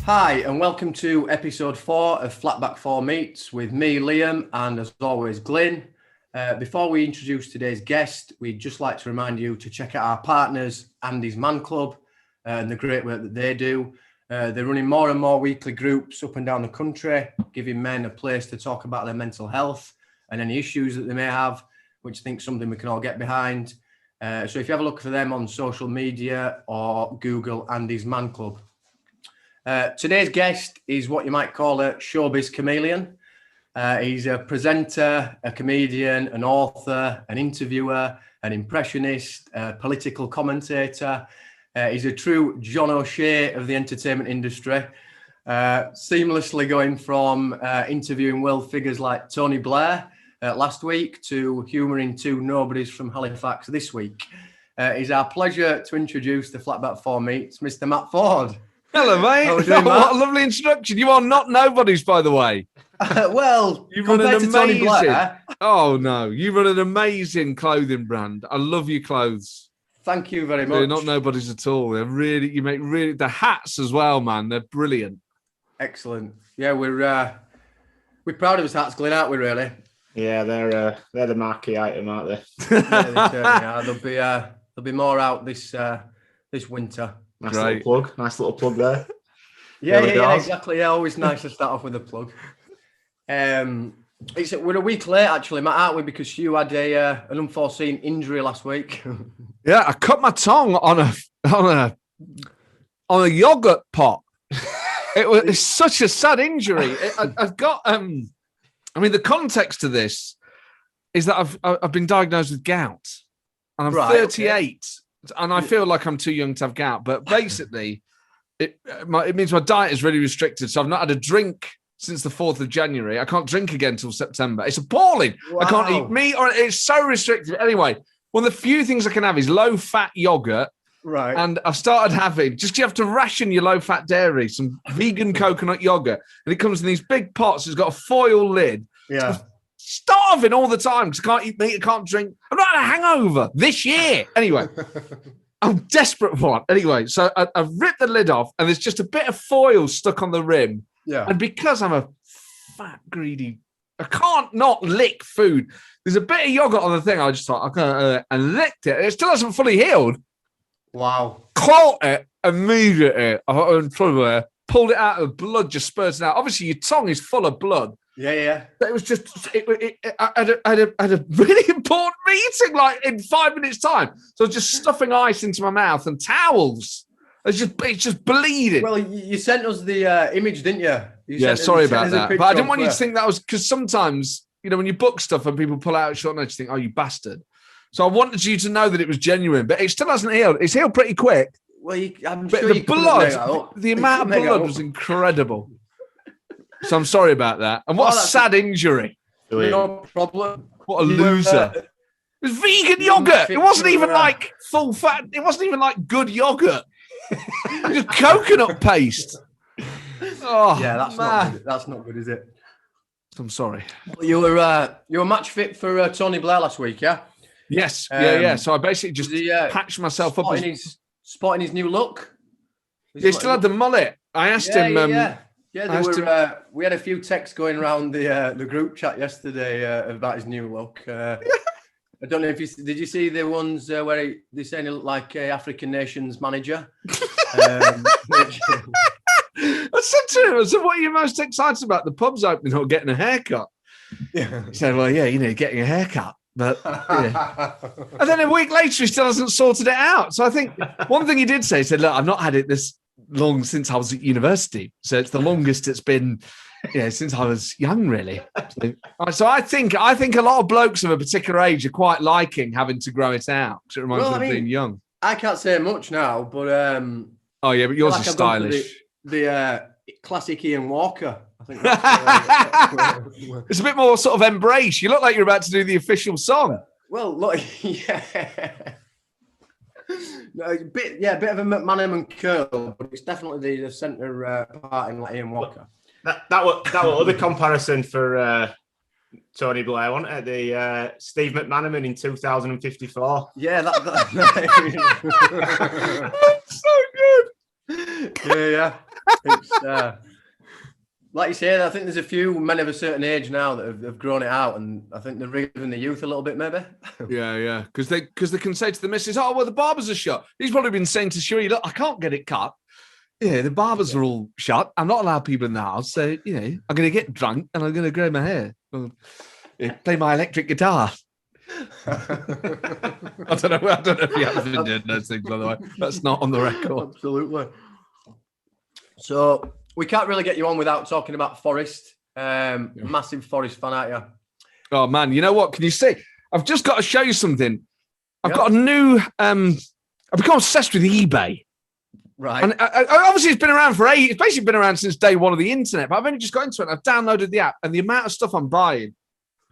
Hi, and welcome to episode 4 of Flatback 4 Meets with me, Liam, and as always, Glyn. Before we introduce today's guest, we'd just like to remind you to check out our partners, Andy's Man Club, and the great work that they do. They're running more and more weekly groups up and down the country, giving men a place to talk about their mental health and any issues that they may have, which I think is something we can all get behind. So if you have a look for them on social media or Google Andy's Man Club. Today's guest is what you might call a showbiz chameleon. He's a presenter, a comedian, an author, an interviewer, an impressionist, a political commentator. He's a true John O'Shea of the entertainment industry, seamlessly going from interviewing world figures like Tony Blair last week to humouring two nobodies from Halifax this week. It's our pleasure to introduce the Flatback 4 Meets, Mr. Matt Forde. Hello, mate. Doing, what a lovely introduction. You are not nobodies, by the way. Well, you run an amazing. Tony Blair, oh no, you run an amazing clothing brand. I love your clothes. Thank you very much. They're not nobodies at all. They're really, you make really the hats as well, man. They're brilliant. Excellent. Yeah, we're proud of his hats, Glyn, aren't we? Really? Yeah, they're the marquee item, aren't they? Yeah, they certainly are. There'll be more out this winter. Nice little plug there. Yeah, exactly. Yeah, always nice to start off with a plug. We're a week late actually, Matt, aren't we? Because you had an unforeseen injury last week. Yeah, I cut my tongue on a yogurt pot. It's such a sad injury. I've got. I mean, the context to this is that I've been diagnosed with gout, and I'm 38. Okay. And I feel like I'm too young to have gout, but basically, it means my diet is really restricted. So I've not had a drink since the 4th of January. I can't drink again until September. It's appalling. Wow. I can't eat meat, or it's so restricted. Anyway, one of the few things I can have is low-fat yogurt. Right. And I've started having, you have to ration your low-fat dairy, some vegan coconut yogurt. And it comes in these big pots. It's got a foil lid. Yeah. Starving all the time because I can't eat meat, I can't drink. I'm not had a hangover this year. Anyway, I'm desperate for one. Anyway, so I've ripped the lid off and there's just a bit of foil stuck on the rim. Yeah. And because I'm a fat, greedy, I can't not lick food. There's a bit of yogurt on the thing. I just thought, okay, and licked it. It still hasn't fully healed. Wow. Caught it immediately. I pulled it out of blood, just spurting out. Obviously, your tongue is full of blood. Yeah. But it was just, I had a really important meeting like in 5 minutes' time. So I was just stuffing ice into my mouth and towels. It's just bleeding. Well, you sent us the image, didn't you? Yeah, sorry about that. But I didn't want you to think that was, because sometimes, when you book stuff and people pull out short notice, you think, oh, you bastard. So I wanted you to know that it was genuine, but it still hasn't healed. It's healed pretty quick. Well, I'm but sure the blood, the amount of blood was incredible. So I'm sorry about that. And what a sad injury. No problem. What a loser. It was vegan yogurt. It wasn't even like full fat. It wasn't even like good yogurt. It was coconut paste. Oh, yeah, that's not good, is it? I'm sorry. You were match fit for Tony Blair last week, yeah? Yes. Yeah. So I basically just patched myself up. Spotting his new look. He still had the mullet. I asked him. Yeah, we had a few texts going around the group chat yesterday about his new look. I don't know if did you see the ones where they're saying he looked like African Nations manager? I said to him, what are you most excited about? The pub's opening or getting a haircut? Yeah. He said, well, yeah, getting a haircut. But yeah. And then a week later, he still hasn't sorted it out. So I think one thing he did say, he said, look, I've not had it this long since I was at university. So it's the longest it's been, since I was young, really. So I think a lot of blokes of a particular age are quite liking having to grow it out because it reminds them of being young. I can't say much now, but oh yeah, but yours is stylish. The classic Ian Walker. I think it's a bit more sort of embrace. You look like you're about to do the official song. Well, look, yeah. No, a bit of a McManaman and curl, but it's definitely the centre part in like Ian Walker. That was other comparison for Tony Blair, wasn't it? The Steve McManaman in 2054. Yeah, that's so good. Yeah. It's like you say, I think there's a few men of a certain age now that have grown it out, and I think they're rigging the youth a little bit, maybe. Yeah. Because they can say to the missus, "Oh, well, the barbers are shut." He's probably been saying to Sheree, "Look, I can't get it cut. Yeah, the barbers are all shut. I'm not allowed people in the house, so I'm going to get drunk and I'm going to grow my hair, play my electric guitar." I don't know if you have been doing those things, by the way. That's not on the record. Absolutely. So we can't really get you on without talking about Forest. Massive Forest fan, aren't you? Oh, man. You know what? Can you see? I've just got to show you something. I've got a new... I've become obsessed with eBay. Right. And obviously, it's been around for it's basically been around since day one of the internet, but I've only just got into it. And I've downloaded the app, and the amount of stuff I'm buying.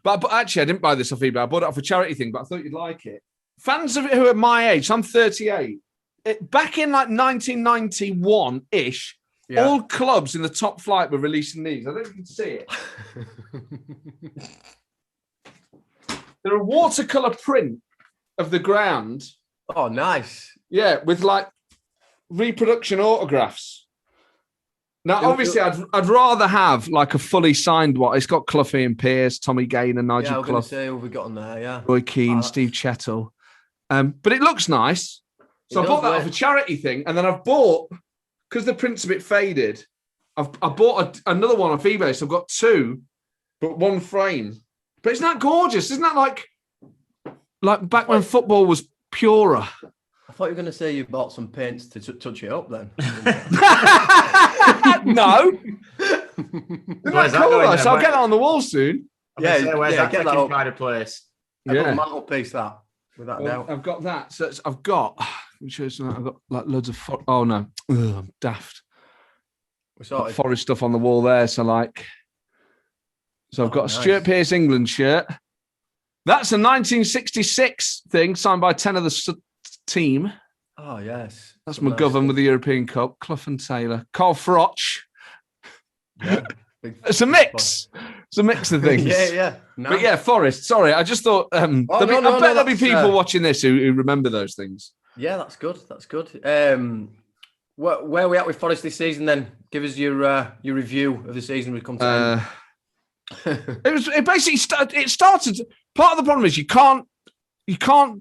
But actually, I didn't buy this off eBay. I bought it off a charity thing, but I thought you'd like it. Fans of it who are my age, so I'm 38. Back in like 1991-ish, all clubs in the top flight were releasing these. I don't know if you can see it. They're a watercolour print of the ground. Oh, nice. Yeah, with like reproduction autographs. Now, obviously, I'd rather have like a fully signed one. It's got Clough, Ian Pearce, Tommy Gaynor, Nigel Clough. Say who we got on there, yeah. Roy Keane, Steve Chettle. But it looks nice. So I bought that off a charity thing, and then I've bought, because the print's a bit faded, I bought another one off eBay. So I've got two, but one frame. But isn't that gorgeous? Isn't that like back when football was purer? I thought you were going to say you bought some paints to touch it up then. No. Where's that going? So I'll get that on the wall soon. Where's that taking pride of place? I've got a mantelpiece that, without doubt. I've got that. So I've got like loads of... oh, no. Ugh, I'm daft. Got Forest stuff on the wall there. So I've got a Stuart Pearce England shirt. That's a 1966 thing signed by 10 of the team. Oh, yes. That's McGovern with the European Cup. Clough and Taylor. Carl Froch. Yeah. It's a mix. It's a mix of things. Yeah. No. But yeah, Forest. Sorry, I just thought I bet there'll be people watching this who remember those things. Yeah, that's good. That's good. Where are we at with Forest this season then? Give us your review of the season we've come to. It basically started. Part of the problem is you can't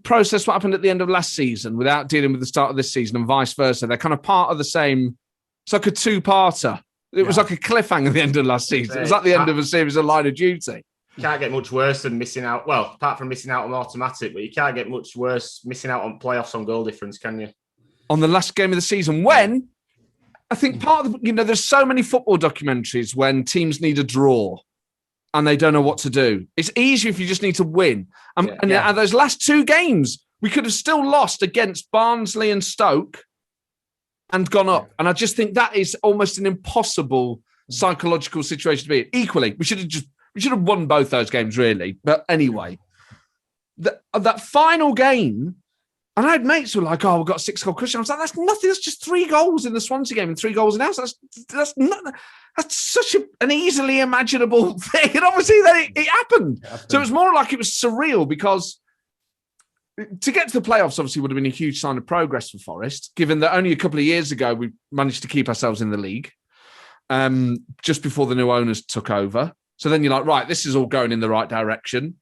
process what happened at the end of last season without dealing with the start of this season, and vice versa. They're kind of part of the same. It's like a two-parter. It was like a cliffhanger at the end of last season. It was like the end of a series of Line of Duty. You can't get much worse than missing out. Well, apart from missing out on automatic, but you can't get much worse missing out on playoffs on goal difference, can you? On the last game of the season, when I think part of the, there's so many football documentaries when teams need a draw and they don't know what to do. It's easier if you just need to win. And those last two games, we could have still lost against Barnsley and Stoke and gone up. And I just think that is almost an impossible psychological situation to be in. Equally, we should have won both those games, really. But anyway, that final game, and I had mates who were like, "Oh, we've got a 6-goal cushion." I was like, "That's nothing. That's just 3 goals in the Swansea game and 3 goals in house. That's such an easily imaginable thing." And obviously, then it happened. So it was more like it was surreal because to get to the playoffs obviously would have been a huge sign of progress for Forest, given that only a couple of years ago we managed to keep ourselves in the league just before the new owners took over. So then you're like, right, this is all going in the right direction.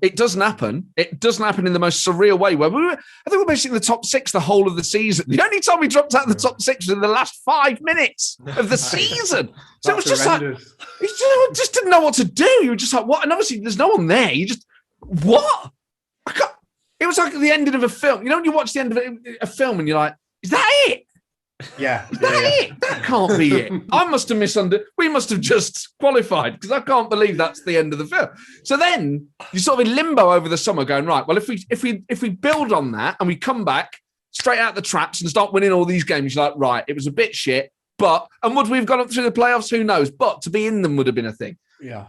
It doesn't happen. It doesn't happen in the most surreal way. Where I think we're basically in the top 6 the whole of the season. The only time we dropped out of the top 6 was in the last 5 minutes of the season. So it was just horrendous. You just didn't know what to do. You were just like, what? And obviously there's no one there. You just, what? It was like the ending of a film. When you watch the end of a film and you're like, is that it? Yeah. Is that it? That can't be it. I must have misunderstood. We must have just qualified because I can't believe that's the end of the film. So then you're sort of in limbo over the summer going, right, well, if we build on that and we come back straight out the traps and start winning all these games, you're like, right, it was a bit shit, and would we have gone up through the playoffs? Who knows? But to be in them would have been a thing. Yeah.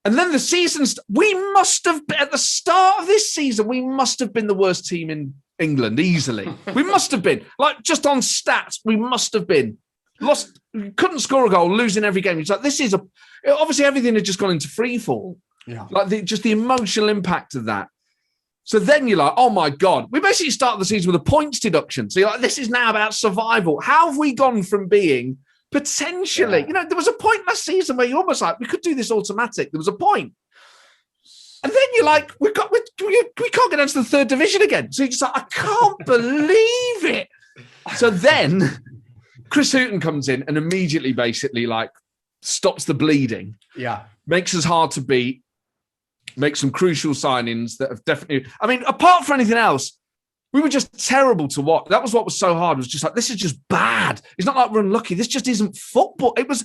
And then the season, we must have, at the start of this season, we must have been the worst team in England, easily. We must have been. Like, just on stats, we must have been. Lost, couldn't score a goal, losing every game. It's like, obviously everything had just gone into free fall. Yeah. Like, just the emotional impact of that. So then you're like, oh my God, we basically started the season with a points deduction. So you're like, this is now about survival. How have we gone from being potentially, there was a point last season where you're almost like, we could do this automatic. There was a point. And then you're like, we can't get down to the third division again. So you're just like, I can't believe it. So then Chris Hughton comes in and immediately basically like stops the bleeding. Yeah. Makes us hard to beat. Makes some crucial signings that have definitely, I mean, apart from anything else, we were just terrible to watch. That was what was so hard. It was just like, this is just bad. It's not like we're unlucky. This just isn't football. It was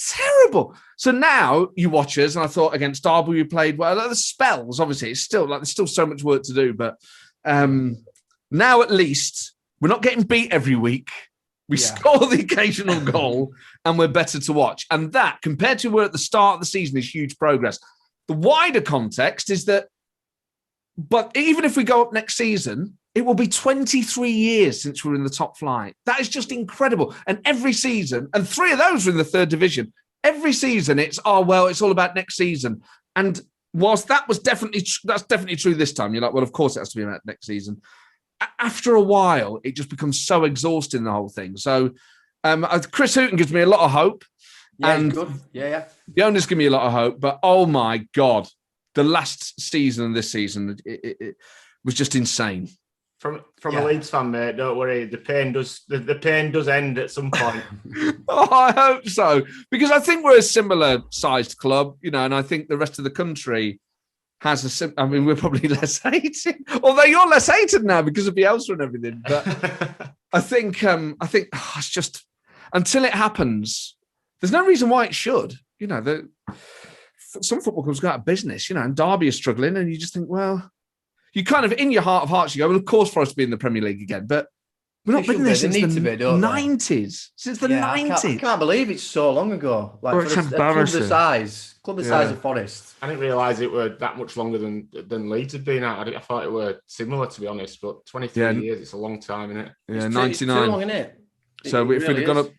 terrible. So now you watch us, and I thought against Derby we played well. The spells, obviously, it's still like there's still so much work to do. But now at least we're not getting beat every week. We score the occasional goal, and we're better to watch. And that, compared to where at the start of the season, is huge progress. The wider context is that, but even if we go up next season, it will be 23 years since we were in the top flight. That is just incredible. And every season, and 3 of those are in the third division, every season it's all about next season. And whilst that's definitely true this time, you're like, well, of course it has to be about next season. After a while, it just becomes so exhausting, the whole thing. So Chris Hughton gives me a lot of hope. Yeah, and good. Yeah. The owners give me a lot of hope, but oh my God, the last season and this season, it was just insane. From a Leeds fan, mate, don't worry. The pain does end at some point. Oh, I hope so, because I think we're a similar sized club, and I think the rest of the country has we're probably less hated, although you're less hated now because of Bielsa and everything. But I think it's just, until it happens, there's no reason why it should. Some football clubs go out of business, and Derby is struggling, and you just think, well, you kind of, in your heart of hearts, you go, well, of course Forest will be in the Premier League again, but we've not been there since the 90s. Since the 90s. I can't believe it's so long ago. Like, it's embarrassing. Club the size of Forest. I didn't realise it were that much longer than Leeds had been at. I thought it were similar, to be honest, but 23 years, it's a long time, isn't it? Yeah, it's 99. It's too long, isn't it? So if we'd have gone up,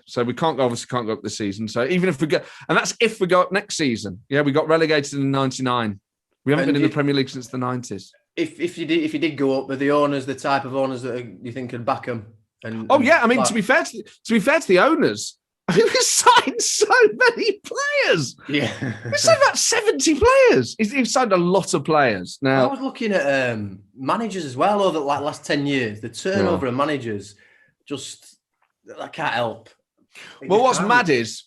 so we can't go up this season. So even if we go, and that's if we go up next season. Yeah, we got relegated in 99. We haven't been in the Premier League since the 90s. If you did go up, were the owners the type of owners that you think could back them? To be fair to the owners, we signed so many players. Yeah, we signed about 70 players. He's signed a lot of players. Now I was looking at managers as well over the last 10 years. The turnover of managers, I can't help. Well, what's mad is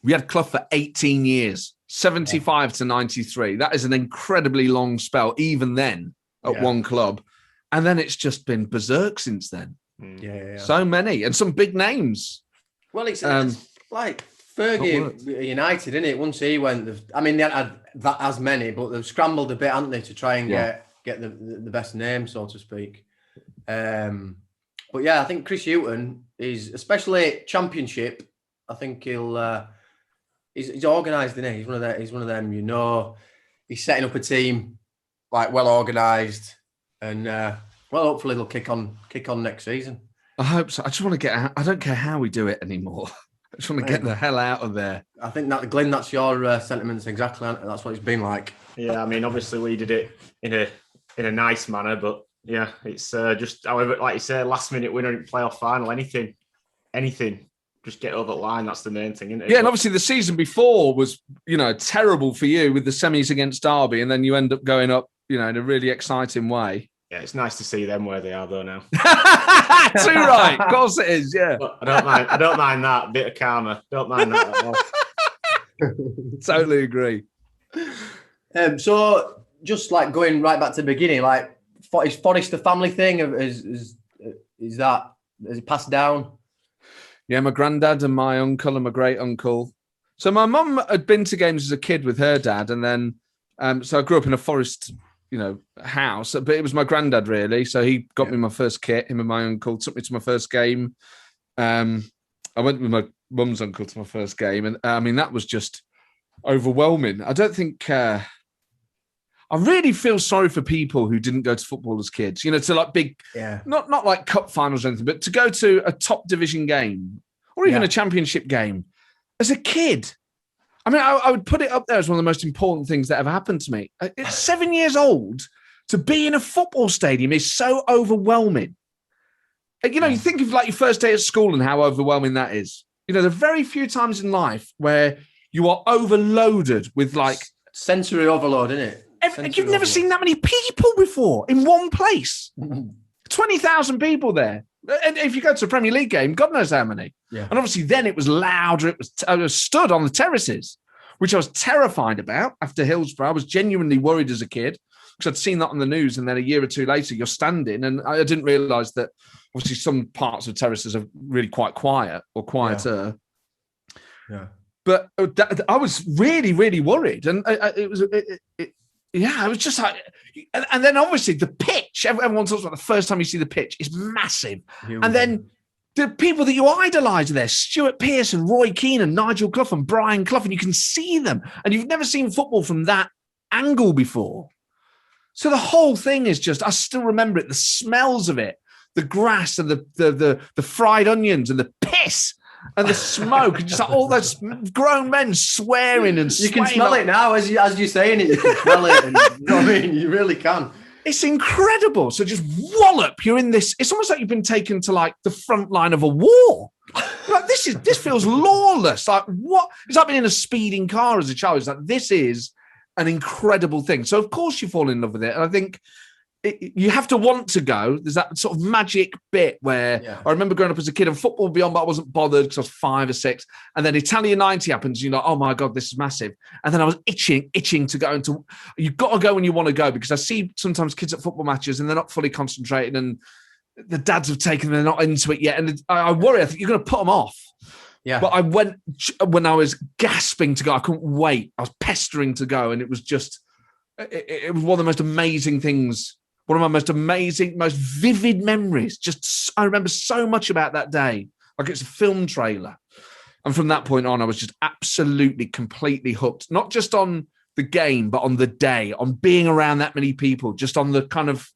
we had Clough for 18 years. 75 to 93. That is an incredibly long spell, even then, at one club. And then it's just been berserk since then. Yeah. So many. And some big names. Well, it's like Fergie United, isn't it? Once he went, they had that as many, but they've scrambled a bit, haven't they, to try and get the best name, so to speak. But yeah, I think Chris Hughton is, especially Championship, I think he'll... He's organised, isn't he? He's one of them. He's setting up a team like well organised, and hopefully they'll kick on next season. I hope so. I just want to get out. I don't care how we do it anymore. I just want to get the hell out of there. I think that, Glenn, that's your sentiments exactly. That's what it's been like. Yeah, obviously we did it in a nice manner, but yeah, it's just, however, like you say, last minute winner in playoff final, anything. Just get over the line. That's the main thing, isn't it? Yeah, and obviously the season before was, terrible for you with the semis against Derby, and then you end up going up, in a really exciting way. Yeah, it's nice to see them where they are, though, now. Too right. Of course it is, yeah. But I don't mind that. Bit of karma. Don't mind that at all. Totally agree. So, just like going right back to the beginning, like, is Forest a family thing? Is it passed down? Yeah, my granddad and my uncle and my great uncle. So my mum had been to games as a kid with her dad, and then so I grew up in a Forest, house. But it was my granddad really. So he got me my first kit. Him and my uncle took me to my first game. I went with my mum's uncle to my first game, and that was just overwhelming. I don't think. I really feel sorry for people who didn't go to football as kids, to like big, not like cup finals or anything, but to go to a top division game or even a championship game as a kid. I would put it up there as one of the most important things that ever happened to me. It's 7 years old to be in a football stadium is so overwhelming. And, you think of like your first day at school and how overwhelming that is. There are very few times in life where you are overloaded with like sensory overload, isn't it? You've never seen that many people before in one place. 20,000 people there. And if you go to a Premier League game, God knows how many. Yeah. And obviously then it was louder. I was stood on the terraces, which I was terrified about after Hillsborough. I was genuinely worried as a kid because I'd seen that on the news. And then a year or two later, you're standing. And I didn't realise that obviously some parts of terraces are really quite quiet or quieter. Yeah. But I was really, really worried. And it was just like, and then obviously the pitch, everyone talks about the first time you see the pitch, is massive. Huge. And then the people that you idolise are there, Stuart Pearce and Roy Keane and Nigel Clough and Brian Clough, and you can see them. And you've never seen football from that angle before. So the whole thing is just, I still remember it, the smells of it, the grass and the fried onions and the piss and the smoke and just like all those grown men swearing and you can smell it now as you're saying it. You can smell it, and you know what I mean. You really can. It's incredible. So just wallop. You're in this. It's almost like you've been taken to like the front line of a war. Like this feels lawless. Like what? It's like being in a speeding car as a child. It's like this is an incredible thing. So of course you fall in love with it, and I think. You have to want to go. There's that sort of magic bit where I remember growing up as a kid and football beyond, but I wasn't bothered because I was 5 or 6. And then Italian 90 happens. You're like, oh my God, this is massive. And then I was itching to go into. You've got to go when you want to go because I see sometimes kids at football matches and they're not fully concentrating and the dads have taken, they're not into it yet. And I worry, I think you're going to put them off. Yeah. But I went when I was gasping to go. I couldn't wait. I was pestering to go. And it was just, it was one of the most amazing things. One of my most amazing, most vivid memories. Just, I remember so much about that day. Like it's a film trailer. And from that point on, I was just absolutely, completely hooked. Not just on the game, but on the day, on being around that many people, just on the kind of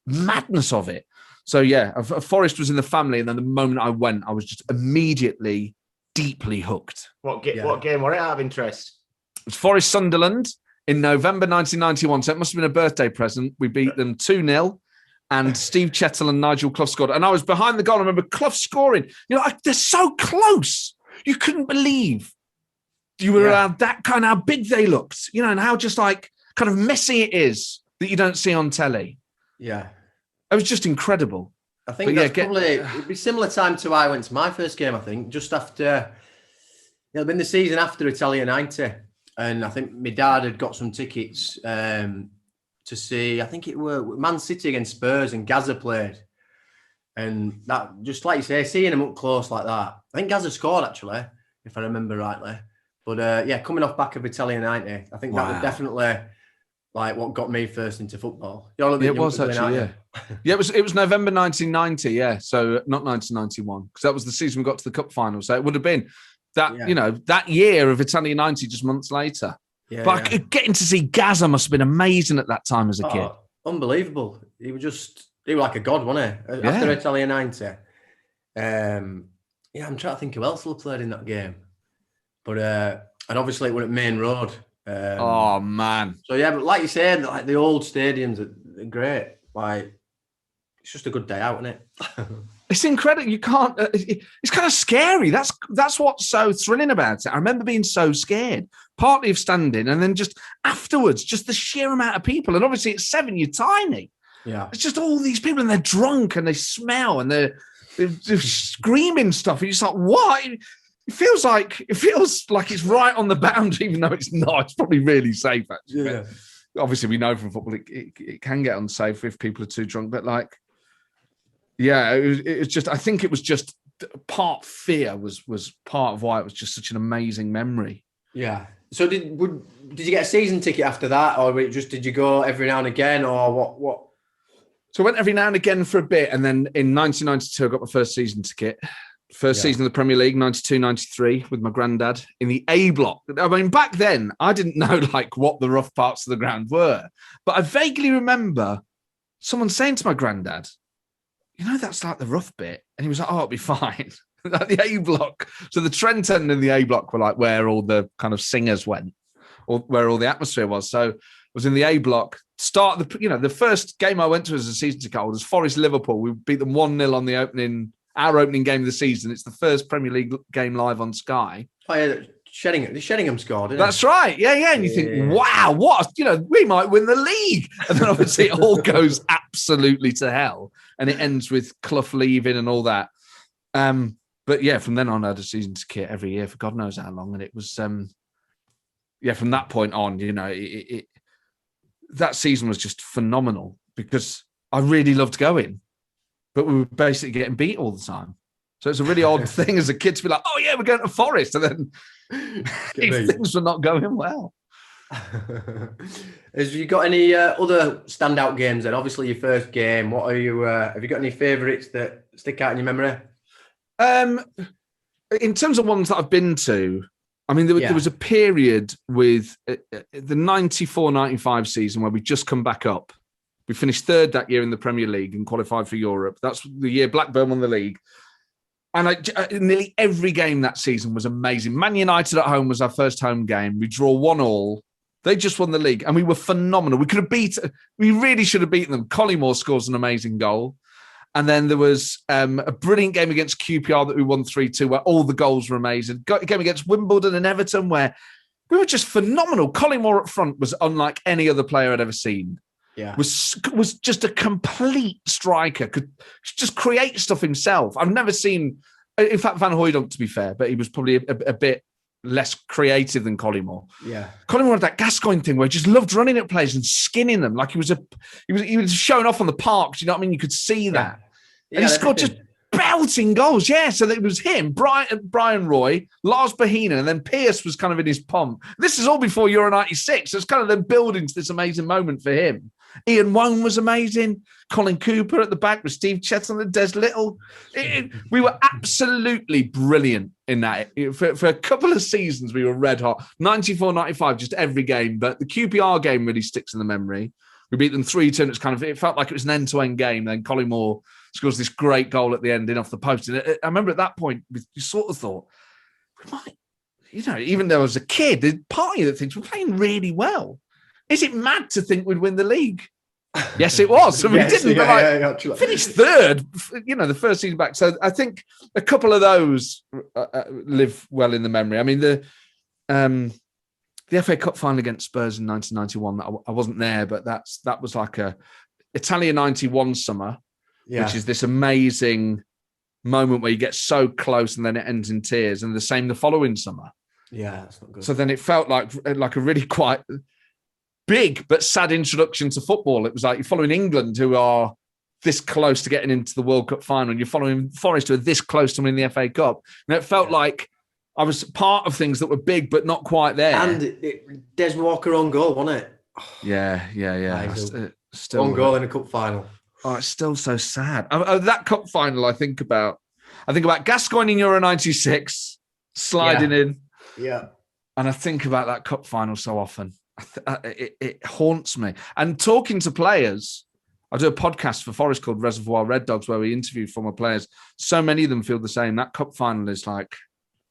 madness of it. So yeah, Forest was in the family. And then the moment I went, I was just immediately deeply hooked. What game were it out of interest? It was Forest Sunderland. In November 1991, so it must have been a birthday present. We beat them 2-0, and Steve Chettle and Nigel Clough scored. And I was behind the goal. I remember Clough scoring. They're so close. You couldn't believe you were around that kind of how big they looked, and how just like kind of messy it is that you don't see on telly. Yeah. It was just incredible. I think probably, it'd be similar time to I went to my first game, I think, just after, it'd been the season after Italia 90. And I think my dad had got some tickets to see, I think it were Man City against Spurs and Gaza played. And that, just like you say, seeing him up close like that. I think Gaza scored, actually, if I remember rightly. But coming off back of Italia 90, I think that was definitely like what got me first into football. It was actually, yeah. Yeah, it was November 1990, yeah. So not 1991, because that was the season we got to the cup final. So it would have been that, that year of Italia 90, just months later. Yeah, but getting to see Gaza must have been amazing at that time as a kid. Unbelievable. He was like a god, wasn't he? After Italia 90. I'm trying to think who else will have played in that game. But, and obviously it went at Main Road. Oh, man. So, but like you said, like the old stadiums are great. Like, it's just a good day out, isn't it? It's incredible. You can't. It's kind of scary. That's what's so thrilling about it. I remember being so scared, partly of standing, and then just afterwards, just the sheer amount of people. And obviously, at 7, you're tiny. Yeah, it's just all these people, and they're drunk, and they smell, and they're screaming stuff. And you're just like, what? It feels like it's right on the boundary, even though it's not. It's probably really safe, actually. Yeah. Obviously, we know from football it can get unsafe if people are too drunk, but like. Yeah, it was just. I think it was just part fear was part of why it was just such an amazing memory. Yeah. So did you get a season ticket after that, or did you go every now and again, or what? So I went every now and again for a bit, and then in 1992 I got my first season ticket. First season of the Premier League, 92-93, with my granddad in the A block. I mean, back then I didn't know like what the rough parts of the ground were, but I vaguely remember someone saying to my granddad, that's like the rough bit. And he was like, oh, it'll be fine. Like the A block. So the Trent End and the A block were like where all the kind of singers went, or where all the atmosphere was. So I was in the A block the first game I went to as a season ticket holder was Forest Liverpool. We beat them 1-0 on our opening game of the season. It's the first Premier League game live on Sky. Oh yeah, Sheringham scored, didn't That's right. Yeah. And you think, wow, what? We might win the league. And then obviously it all goes absolutely to hell. And it ends with Clough leaving and all that. But yeah, from then on, I had a season ticket every year for God knows how long. And it was, from that point on, that season was just phenomenal because I really loved going, but we were basically getting beat all the time. So it's a really odd thing as a kid to be like, oh yeah, we're going to Forest. And then things were not going well. Have you got any other standout games then? Obviously your first game. What are you, have you got any favourites that stick out in your memory? In terms of ones that I've been to, I mean, there was a period with the 94-95 season where we just come back up. We finished third that year in the Premier League and qualified for Europe. That's the year Blackburn won the league. And nearly every game that season was amazing. Man United at home was our first home game. We draw 1-1. They just won the league and we were phenomenal. We really should have beaten them. Collymore scores an amazing goal. And then there was a brilliant game against QPR that we won 3-2 where all the goals were amazing. Got a game against Wimbledon and Everton where we were just phenomenal. Collymore up front was unlike any other player I'd ever seen. Yeah, was just a complete striker, could just create stuff himself. I've never seen, in fact, Van Hooijdonk, to be fair, but he was probably a bit less creative than Collymore. Yeah, Collymore had that Gascoigne thing where he just loved running at players and skinning them, like he was showing off on the park. Do you know what I mean? You could see that, and he scored just belting goals. Yeah, so it was him, Brian Roy, Lars Bohinen, and then Pearce was kind of in his pomp. This is all before Euro '96, so it's kind of them building to this amazing moment for him. Ian Wone was amazing. Colin Cooper at the back with Steve Chetton and Des Little. We were absolutely brilliant in that. For a couple of seasons, we were red hot. 94-95, just every game. But the QPR game really sticks in the memory. We beat them 3-2. It felt like it was an end-to-end game. Then Collymore scores this great goal at the end in off the post. And I remember at that point, you sort of thought, we might, even though I was a kid, there's part of you that thinks we're playing really well. Is it mad to think we'd win the league? Yes, it was. So we didn't. Finished third, the first season back. So I think a couple of those live well in the memory. I mean, the FA Cup final against Spurs in 1991, I wasn't there, but that was like a Italia 91 summer, which is this amazing moment where you get so close and then it ends in tears. And the same the following summer. Yeah, that's not good. So then it felt like a really quite big but sad introduction to football. It was like you're following England, who are this close to getting into the World Cup final, and you're following Forest, who are this close to winning the FA Cup. And it felt like I was part of things that were big but not quite there. And Des Walker on goal, wasn't it? Yeah. Still on goal in a cup final. Oh, it's still so sad. That cup final, I think about Gascoigne in Euro '96 sliding in. Yeah, and I think about that cup final so often. It haunts me. And talking to players, I do a podcast for Forest called Reservoir Red Dogs where we interview former players. So many of them feel the same. That cup final is like,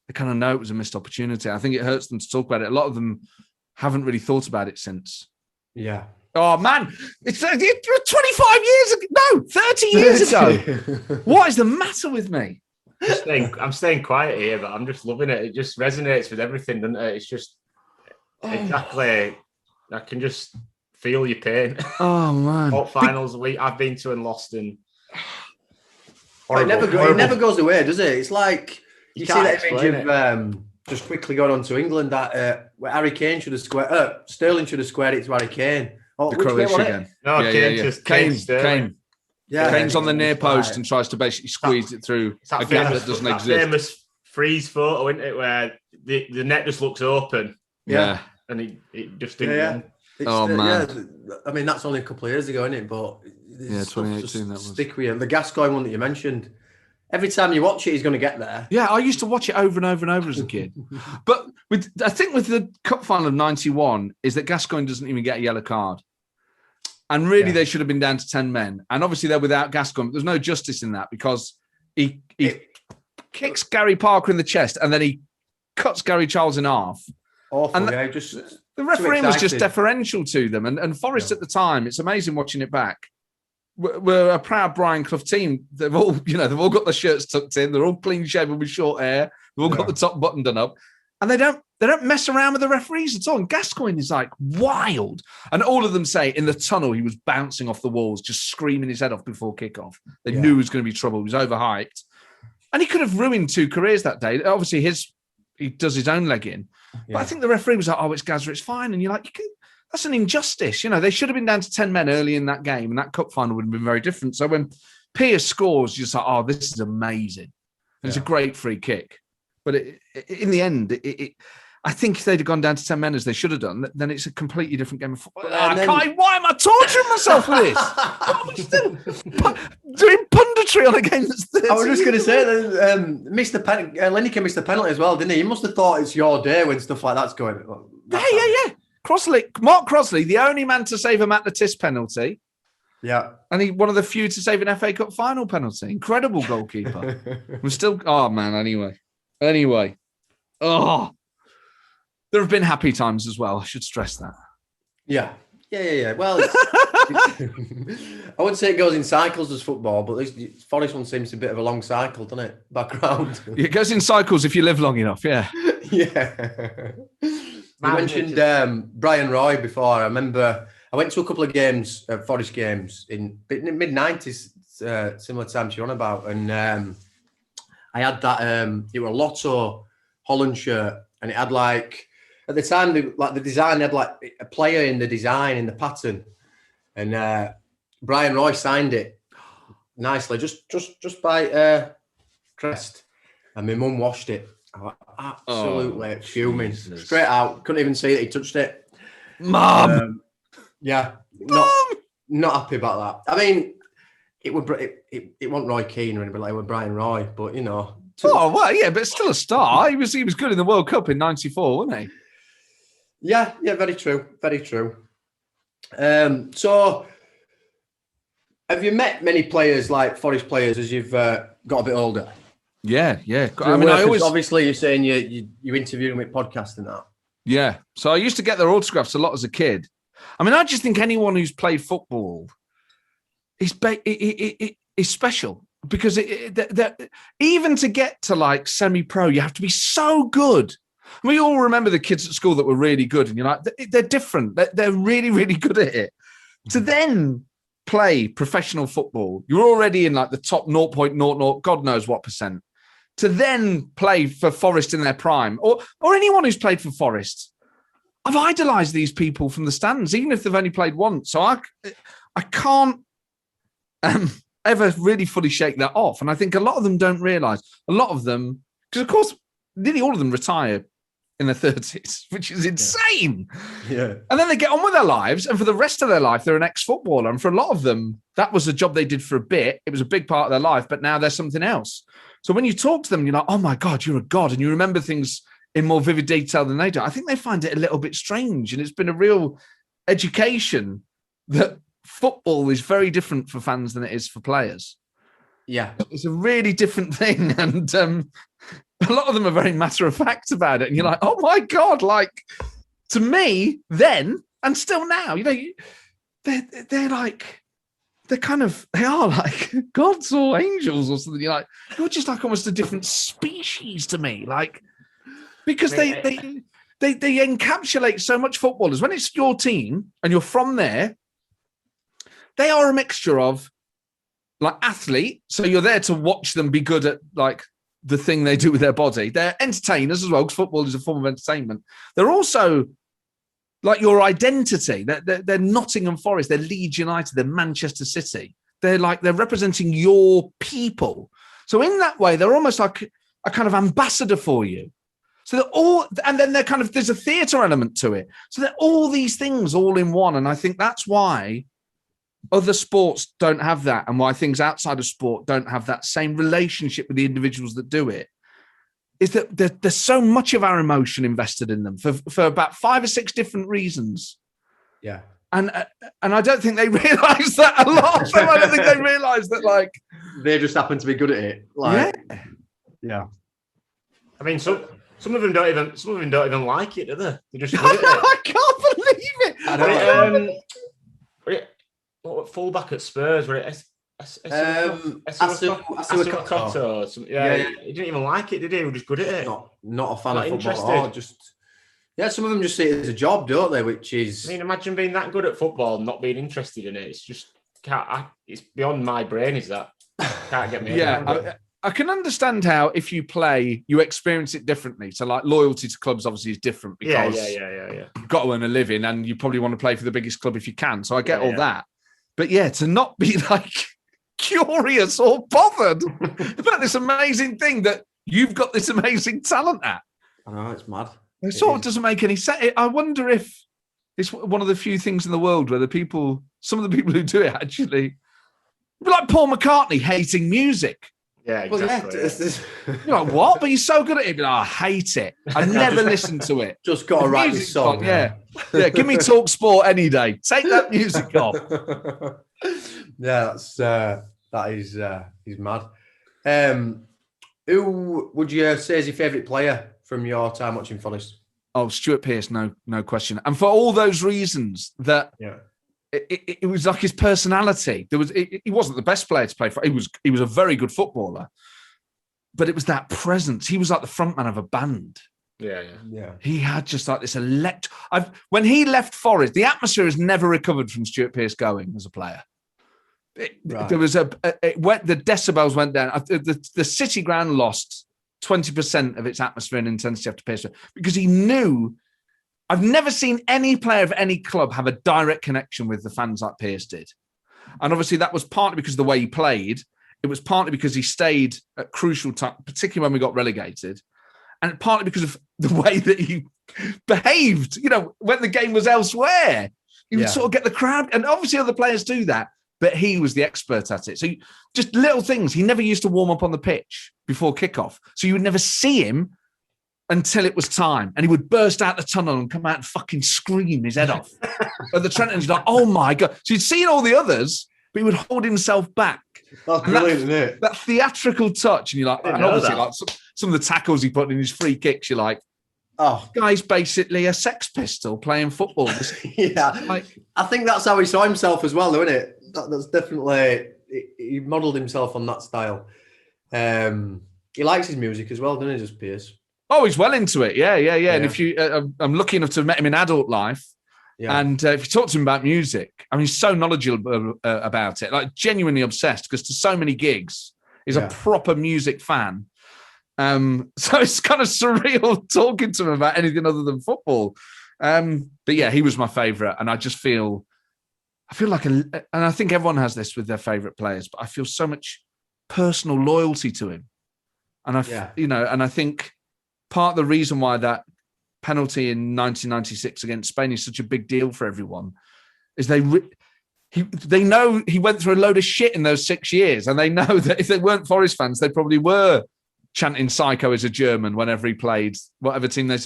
they kind of know it was a missed opportunity. I think it hurts them to talk about it. A lot of them haven't really thought about it since. Yeah. Oh, man. It's 25 years ago. No, 30 years ago. What is the matter with me? I'm staying quiet here, but I'm just loving it. It just resonates with everything, doesn't it? It's just... Exactly. I can just feel your pain. Oh, man. Cup finals I've been to and lost in. It never goes away, does it? It's like you see that image of just quickly going on to England that where Harry Kane should have squared. Sterling should have squared it to Harry Kane. Oh, the Croatian game. No, Kane. Yeah, Kane's on the near post and tries to basically squeeze it through a gap that doesn't exist. Famous freeze photo, isn't it, where the net just looks open. Yeah. And it just didn't. Oh, man. Yeah, I mean, that's only a couple of years ago, isn't it? But 2018 that was. Stick with you. The Gascoigne one that you mentioned. Every time you watch it, he's going to get there. Yeah, I used to watch it over and over and over as a kid. But I think with the cup final of 91 is that Gascoigne doesn't even get a yellow card. And really, they should have been down to 10 men. And obviously, they're without Gascoigne. But there's no justice in that because he kicks Gary Parker in the chest and then he cuts Gary Charles in half. Awful, just The refereeing was just deferential to them. And Forest at the time, it's amazing watching it back. We're a proud Brian Clough team. They've all got their shirts tucked in. They're all clean shaven with short hair. They've all got the top button done up. And they don't mess around with the referees at all. And Gascoigne is like wild. And all of them say in the tunnel, he was bouncing off the walls, just screaming his head off before kickoff. They knew it was going to be trouble. He was overhyped. And he could have ruined 2 careers that day. Obviously, he does his own leg in. But I think the referee was like, oh, it's Gazza, it's fine. And you're like, that's an injustice. They should have been down to 10 men early in that game, and that cup final would have been very different. So when Pierce scores, you're just like, oh, this is amazing. And it's a great free kick. But in the end, I think if they'd have gone down to 10 men as they should have done, then it's a completely different game of football. Why am I torturing myself with this? I'm still doing punditry on a game that's 30 I was just going to say that Lineker missed the penalty as well, didn't he? He must have thought it's your day when stuff like that's going on. Yeah. Mark Crossley, the only man to save a Matt Lattis penalty. Yeah. And he one of the few to save an FA Cup final penalty. Incredible goalkeeper. We're still, Anyway. Oh. There have been happy times as well. I should stress that. Yeah. Well, I wouldn't say it goes in cycles as football, but at least Forest one seems a bit of a long cycle, doesn't it? Background. It goes in cycles if you live long enough, yeah. Yeah. You mentioned Brian Roy before. I remember I went to a couple of games, Forest games, in mid-90s, similar times you're on about, and I had that, it was a Lotto Holland shirt, and it had at the time, the design had a player in the design, in the pattern, and Brian Roy signed it nicely, just by crest, and my mum washed it. I was absolutely fuming, straight out. Couldn't even see that he touched it. Mum, not happy about that. I mean, it wasn't Roy Keane or anybody like it was Brian Roy, but but still a star. He was good in the World Cup in '94, wasn't he? Yeah, very true. So, have you met many players like Forest players as you've got a bit older? Yeah. I mean, obviously you're saying you interview them with podcasts and that. Yeah. So I used to get their autographs a lot as a kid. I mean, I just think anyone who's played football is special because even to get to semi-pro, you have to be so good. We all remember the kids at school that were really good, and you're like, they're different. They're really, really good at it. To then play professional football, you're already in the top 0.00, God knows what percent. To then play for Forest in their prime, or anyone who's played for Forest, I've idolised these people from the stands, even if they've only played once. So I can't ever really fully shake that off. And I think a lot of them don't realise. A lot of them, because of course, nearly all of them retire in their 30s, which is insane. Yeah. And then they get on with their lives, and for the rest of their life, they're an ex-footballer. And for a lot of them, that was a job they did for a bit. It was a big part of their life, but now they're something else. So when you talk to them, you're like, oh my God, you're a god, and you remember things in more vivid detail than they do. I think they find it a little bit strange, and it's been a real education that football is very different for fans than it is for players. Yeah. It's a really different thing, and a lot of them are very matter of fact about it, and you're like, oh my God, to me then and still now, they're like gods or angels or something. You're just almost a different species to me, because they encapsulate so much footballers. When it's your team and you're from there, they are a mixture of athlete, so you're there to watch them be good at the thing they do with their body. They're entertainers as well, because football is a form of entertainment. They're also your identity. They're Nottingham Forest, they're Leeds United, they're Manchester City. They're representing your people. So in that way, they're almost like a kind of ambassador for you. So they're all, and then there's a theatre element to it. So they're all these things all in one. And I think that's why other sports don't have that, and why things outside of sport don't have that same relationship with the individuals that do it, is that there's so much of our emotion invested in them for about 5 or 6 different reasons. Yeah. And I don't think they realise that a lot of them. I don't think they realise that they just happen to be good at it. Yeah. I mean, Some of them don't even like it, do they? They just good at it. I can't believe it. I know. What fullback at Spurs? Where it Asuakoto. Yeah, he didn't even like it, did he? He was just good at it. Not a fan of football at all. Some of them just see it as a job, don't they? Which is, I mean, imagine being that good at football and not being interested in it. It's just it's beyond my brain. Is that can't get me? I can understand how if you play, you experience it differently. So, like loyalty to clubs obviously is different because you've got to earn a living, and you probably want to play for the biggest club if you can. So I get all that. But to not be like curious or bothered about this amazing thing that you've got this amazing talent at. I know, it's mad. It sort of doesn't make any sense. I wonder if it's one of the few things in the world where some of the people who do it actually, like Paul McCartney hating music. Yeah, exactly. You're like, what? But you're so good at it. I hate it. I never listen to it. Just got to write this song. Yeah. Give me Talk Sport any day. Take that music off. That is he's mad. Who would you say is your favourite player from your time watching Forest? Oh, Stuart Pearce, no question. And for all those reasons that it was like his personality. He wasn't the best player to play for. He was a very good footballer, but it was that presence. He was like the frontman of a band. Yeah. He had just like this when he left Forest, the atmosphere has never recovered from Stuart Pearce going as a player. There was the decibels went down. The City ground lost 20% of its atmosphere and intensity after Pearce because he knew. I've never seen any player of any club have a direct connection with the fans like Pearce did. And obviously that was partly because of the way he played. It was partly because he stayed at crucial times, particularly when we got relegated. And partly because of the way that he behaved, when the game was elsewhere. He would sort of get the crowd. And obviously other players do that, but he was the expert at it. So just little things. He never used to warm up on the pitch before kickoff. So you would never see him until it was time. And he would burst out the tunnel and come out and fucking scream his head off. At the Trent, and he's like, oh my God. So you'd seen all the others, but he would hold himself back. That's brilliant, isn't it? That theatrical touch. And you're like, and obviously, like some of the tackles he put in his free kicks, you're like, oh, guy's basically a Sex Pistol playing football. I think that's how he saw himself as well, isn't it? That's definitely, he modelled himself on that style. He likes his music as well, doesn't he, just Pearce? Oh, he's well into it. Yeah. And if you, I'm lucky enough to have met him in adult life. Yeah. And if you talk to him about music, I mean, he's so knowledgeable about it, like genuinely obsessed, because to so many gigs, he's a proper music fan. So it's kind of surreal talking to him about anything other than football. But yeah, he was my favourite. And I feel like, and I think everyone has this with their favourite players, but I feel so much personal loyalty to him. And and I think part of the reason why that penalty in 1996 against Spain is such a big deal for everyone is they know he went through a load of shit in those 6 years, and they know that if they weren't Forest fans, they probably were chanting "Psycho" as a German whenever he played whatever team they.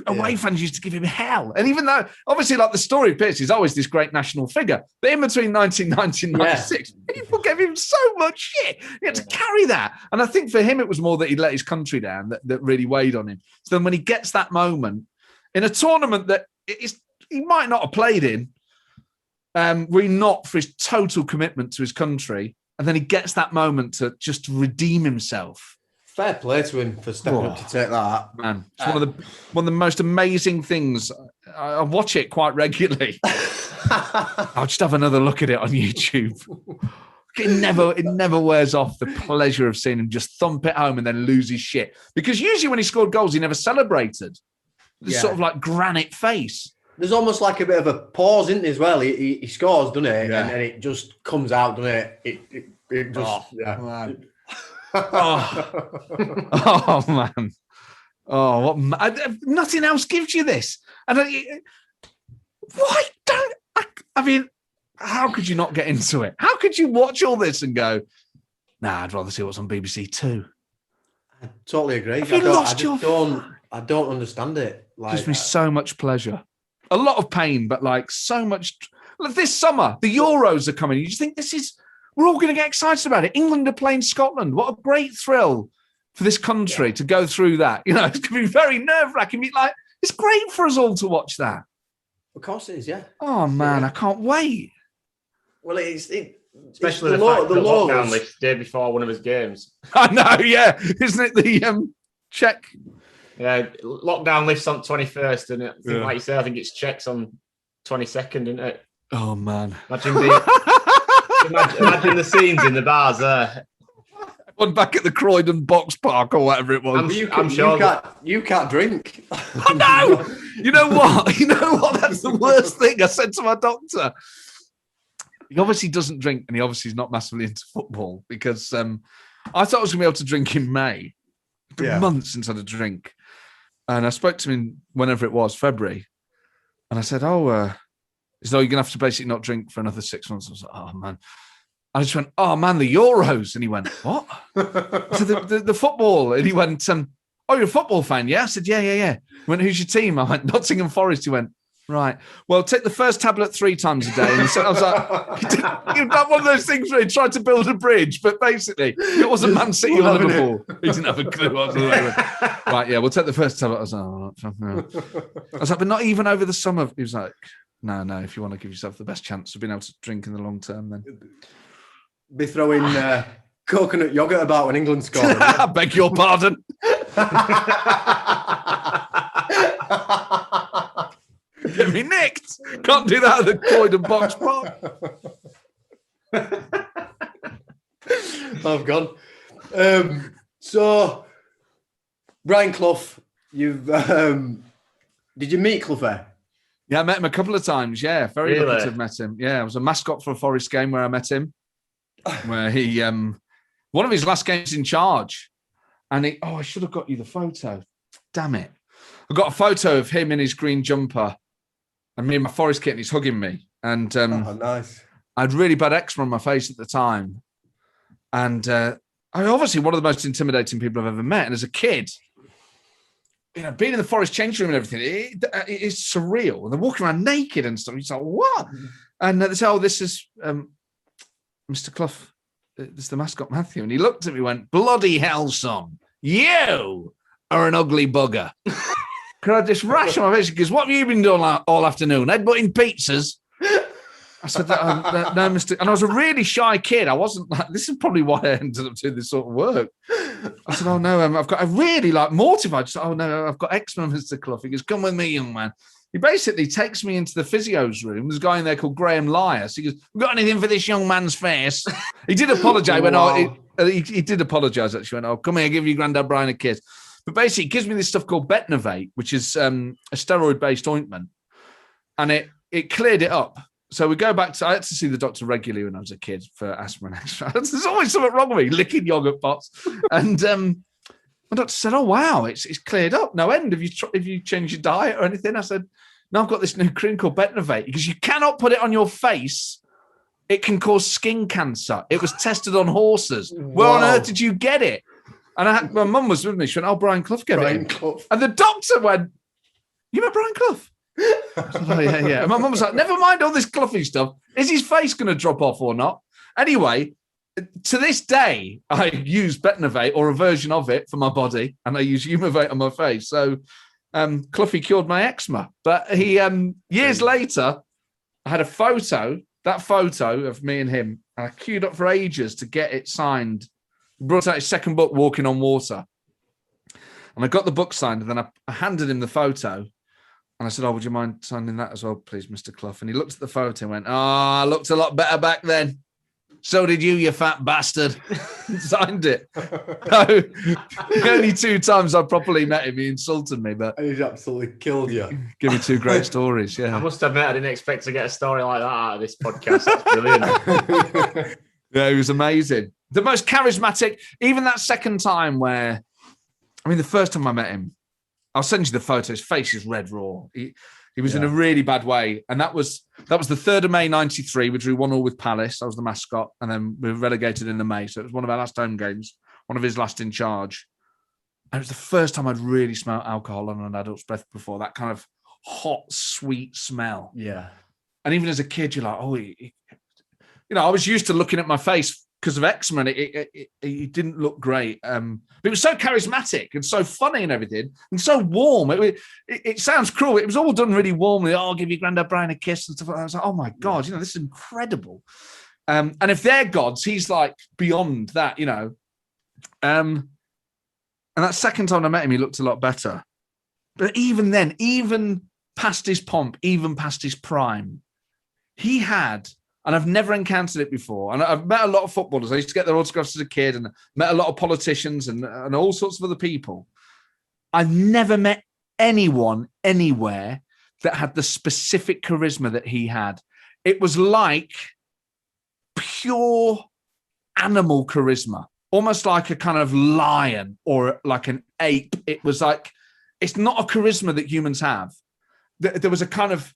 Away fans used to give him hell, and even though obviously, like the story of Pearce, he's always this great national figure, but in between 1990 and 96, people gave him so much shit. He had to carry that, and I think for him it was more that he'd let his country down that really weighed on him. So then when he gets that moment in a tournament that he might not have played in, really not for his total commitment to his country, and then he gets that moment to just redeem himself. Fair play to him for stepping up to take that. Man, it's one of the most amazing things. I watch it quite regularly. I'll just have another look at it on YouTube. It never wears off the pleasure of seeing him just thump it home and then lose his shit. Because usually when he scored goals, he never celebrated. This sort of like granite face. There's almost like a bit of a pause, isn't it, as well? He scores, doesn't it? Yeah. And it just comes out, doesn't it? It just... Man. Oh man! Oh, nothing else gives you this. And why don't I mean? How could you not get into it? How could you watch all this and go, "Nah, I'd rather see what's on BBC Two"? I totally agree. I don't understand it. It gives me so much pleasure, a lot of pain, but like so much. Like this summer, the Euros are coming. You just think this is. We're all going to get excited about it. England are playing Scotland. What a great thrill. for this country to go through that. You know, it's going to be very nerve-wracking. Like, it's great for us all to watch that. Of course it is, yeah. Oh, man, I can't wait. Well, especially it's the fact that lockdown list day before one of his games. I know, yeah. Isn't it the Czech? Yeah, lockdown lifts on 21st, and like you say, I think it's Czechs on 22nd, isn't it? Oh, man. Imagine the scenes in the bars there. One back at the Croydon Box Park or whatever it was. I'm sure you can't drink. I know. You know what? That's the worst thing. I said to my doctor. He obviously doesn't drink, and he obviously is not massively into football because I thought I was going to be able to drink in May. It's been months since I had a drink. And I spoke to him in whenever it was, February. And I said, he's like, you're going to have to basically not drink for another 6 months. I was like, oh, man. I just went, oh, man, the Euros. And he went, what? I said, the football. And he went, oh, you're a football fan, yeah? I said, yeah. He went, who's your team? I went, Nottingham Forest. He went, right. Well, take the first tablet 3 times a day. And I was like, you've done one of those things where he tried to build a bridge, but basically it wasn't Man City or Liverpool. He didn't have a clue. Right, yeah, we'll take the first tablet. I was like, no. I was like, but not even over the summer. He was like, no, if you want to give yourself the best chance of being able to drink in the long term, then. Be throwing coconut yogurt about when England scored. I beg your pardon. Get me nicked. Can't do that at the Croydon Box Park. I've gone. So, Brian Clough, you've did you meet Clough? Yeah, I met him a couple of times. Yeah, very Really? lucky to have met him. Yeah, I was a mascot for a Forest game where I met him. Where he, one of his last games in charge, and I should have got you the photo. Damn it! I got a photo of him in his green jumper, and me in my Forest kit, and he's hugging me. And nice. I had really bad eczema on my face at the time, and I obviously one of the most intimidating people I've ever met. And as a kid, you know, being in the Forest change room and everything, it is surreal. And they're walking around naked and stuff. You're like, what? And they say, oh, this is Mr. Clough. This is the mascot, Matthew. And he looked at me and went, bloody hell, son. You are an ugly bugger. Could I just rash on my face? He goes, what have you been doing all afternoon? Headbutting pizzas? I said, no, Mr. And I was a really shy kid. I wasn't like, this is probably why I ended up doing this sort of work. I said, oh, no, I really mortified. Just, oh, no, I've got eczema, Mr. Clough. He goes, come with me, young man. He basically takes me into the physio's room. There's a guy in there called Graham Lyas. He goes, "We've got anything for this young man's face?" He did apologise. He did apologise, actually. Went, oh, come here, give your granddad Brian a kiss. But basically, he gives me this stuff called Betnovate, which is a steroid-based ointment. And it cleared it up. So we go back to, I had to see the doctor regularly when I was a kid for asthma and extra. There's always something wrong with me, licking yogurt pots. And my doctor said, oh, wow, it's cleared up. No end. Have you changed your diet or anything? I said, no, I've got this new cream called Betnovate. Because you cannot put it on your face. It can cause skin cancer. It was tested on horses. Wow. Where on earth did you get it? And my mum was with me. She went, oh, Brian Clough gave it. Clough. And the doctor went, you met Brian Clough? Oh, yeah. And my mum was like, never mind all this Cloughy stuff. Is his face going to drop off or not? Anyway, to this day, I use Betnovate or a version of it for my body, and I use Humavate on my face. So Cloughy cured my eczema. But he years later, I had that photo of me and him, and I queued up for ages to get it signed. He brought out his second book, Walking on Water. And I got the book signed, and then I handed him the photo. And I said, oh, would you mind signing that as well, please, Mr. Clough? And he looked at the photo and went, oh, I looked a lot better back then. So did you fat bastard. Signed it. No, the only 2 times I properly met him, he insulted me. But he's absolutely killed you. Give me 2 great stories, yeah. I must admit, I didn't expect to get a story like that out of this podcast. That's brilliant. Yeah, he was amazing. The most charismatic, even that second time where, the first time I met him, I'll send you the photo. His face is red raw. He was in a really bad way. And that was the 3rd of May, 93. We drew 1-1 with Palace. I was the mascot. And then we were relegated in the May. So it was one of our last home games, one of his last in charge. And it was the first time I'd really smelled alcohol on an adult's breath before, that kind of hot, sweet smell. Yeah. And even as a kid, you're like, oh, I was used to looking at my face because of eczema, and it didn't look great. But it was so charismatic and so funny and everything, and so warm. It sounds cruel. It was all done really warmly. Oh, I'll give your granddad Brian a kiss and stuff like that. I was like, oh my God, this is incredible. And if they're gods, he's like beyond that, And that second time I met him, he looked a lot better. But even then, even past his pomp, even past his prime, he had, and I've never encountered it before, and I've met a lot of footballers. I used to get their autographs as a kid and met a lot of politicians and all sorts of other people. I've never met anyone anywhere that had the specific charisma that he had. It was like pure animal charisma, almost like a kind of lion or like an ape. It was like, it's not a charisma that humans have. There was a kind of,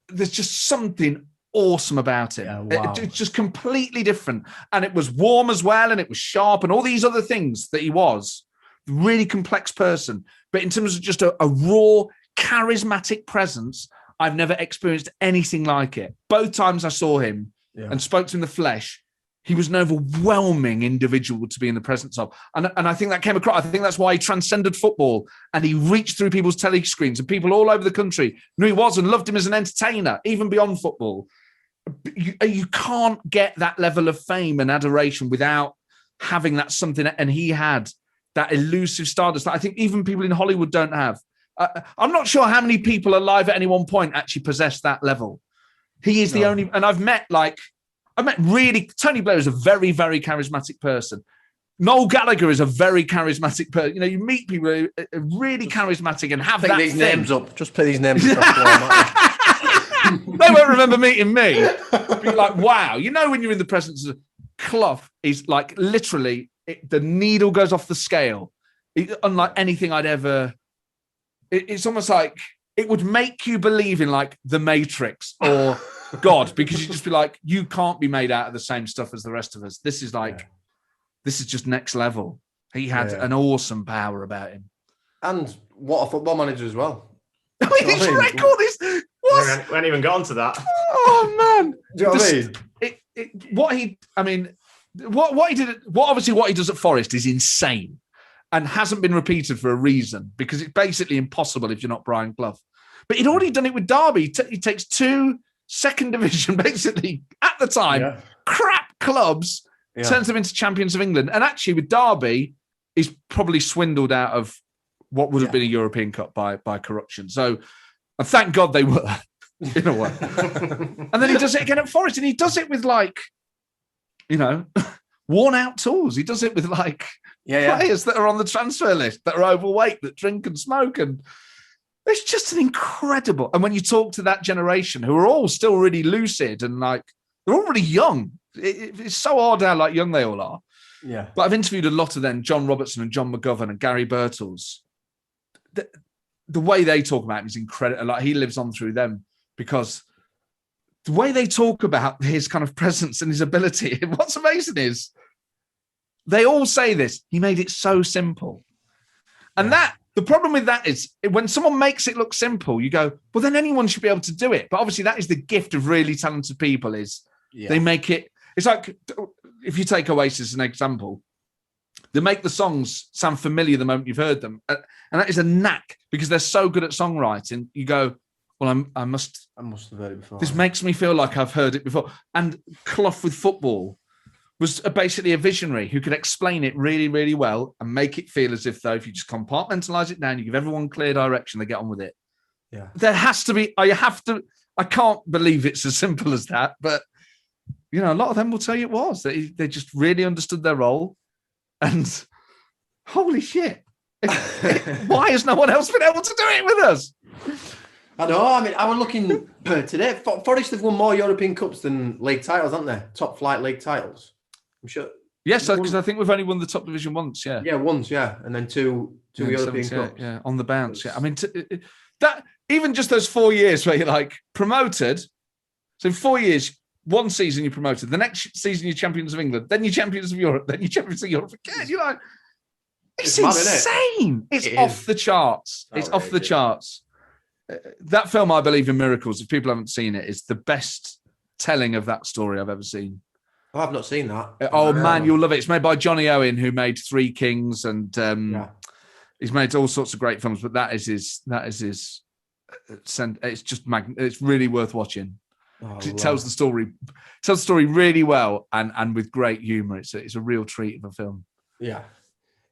there's just something awesome about it. Yeah, wow. It's just completely different. And it was warm as well, and it was sharp and all these other things that he was. Really complex person. But in terms of just a raw, charismatic presence, I've never experienced anything like it. Both times I saw him and spoke to him in the flesh, he was an overwhelming individual to be in the presence of. And I think that came across. I think that's why he transcended football and he reached through people's telescreens, and people all over the country knew he was and loved him as an entertainer, even beyond football. You can't get that level of fame and adoration without having that something. And he had that elusive stardust that I think even people in Hollywood don't have. I'm not sure how many people alive at any one point actually possess that level. He is the only, and I've met really, Tony Blair is a very, very charismatic person. Noel Gallagher is a very charismatic person. You meet people who are really charismatic and have pick that these thing. names up. Just put these names up. They won't remember meeting me. Be like, wow. When you're in the presence of Clough, is like literally the needle goes off the scale. Unlike anything I'd ever. It's almost like it would make you believe in like the Matrix or God, because you'd just be like, you can't be made out of the same stuff as the rest of us. This is like, this is just next level. He had an awesome power about him. And what a football manager as well. His record is... We haven't even got onto that. Oh, man. Do you know what I mean? What he does at Forest is insane and hasn't been repeated for a reason, because it's basically impossible if you're not Brian Clough. But he'd already done it with Derby. He takes two second division, basically, at the time, crap clubs, turns them into champions of England. And actually, with Derby, he's probably swindled out of what would have been a European Cup by corruption. So, and thank God they were, in a way. And then he does it again at Forest, and he does it with worn out tools. He does it with players that are on the transfer list, that are overweight, that drink and smoke, and it's just an incredible. And when you talk to that generation, who are all still really lucid and they're all really young, it's so odd how young they all are. Yeah. But I've interviewed a lot of them, John Robertson and John McGovern and Gary Birtles. The way they talk about him is incredible. He lives on through them, because the way they talk about his kind of presence and his ability, what's amazing is they all say this, he made it so simple. And the problem with that is when someone makes it look simple, you go, well, then anyone should be able to do it. But obviously that is the gift of really talented people, is they make it, it's like, if you take Oasis as an example, they make the songs sound familiar the moment you've heard them. And that is a knack, because they're so good at songwriting. You go, well, I must have heard it before. This makes me feel like I've heard it before. And Clough with football was basically a visionary who could explain it really, really well and make it feel as if, though, if you just compartmentalize it down, you give everyone clear direction, they get on with it. Yeah. There has to be, I can't believe it's as simple as that, but, a lot of them will tell you it was. They just really understood their role. And holy shit, why has no one else been able to do it with us? I know. I mean, I was looking today. Forest have won more European Cups than league titles, haven't they? Top flight league titles. I'm sure. Yes, because I think we've only won the top division once. Yeah. Yeah, once. Yeah, and then two European Cups. Yeah, on the bounce. Yeah, I mean that even just those 4 years where you're promoted. So 4 years. One season you're promoted, the next season you're champions of England, then you're champions of Europe, then you're champions of Europe again. You're it's insane. It's off the charts. It's off the charts. That film, I Believe in Miracles, if people haven't seen it, is the best telling of that story I've ever seen. Oh, I've not seen that. Oh man, you'll love it. It's made by Johnny Owen, who made Three Kings, and he's made all sorts of great films. But that is his. It's just it's really worth watching. It tells the story really well and with great humour. It's a real treat of a film. Yeah.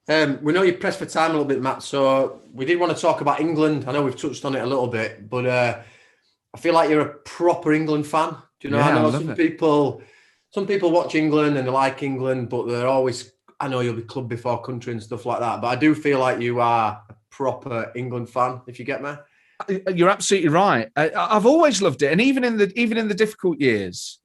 We know you're pressed for time a little bit, Matt. So we did want to talk about England. I know we've touched on it a little bit, but I feel like you're a proper England fan. Do you know? Yeah, I know some people watch England and they like England, but they're always. I know you'll be club before country and stuff like that, but I do feel like you are a proper England fan. If you get me. You're absolutely right. I've always loved it, and even in the difficult years,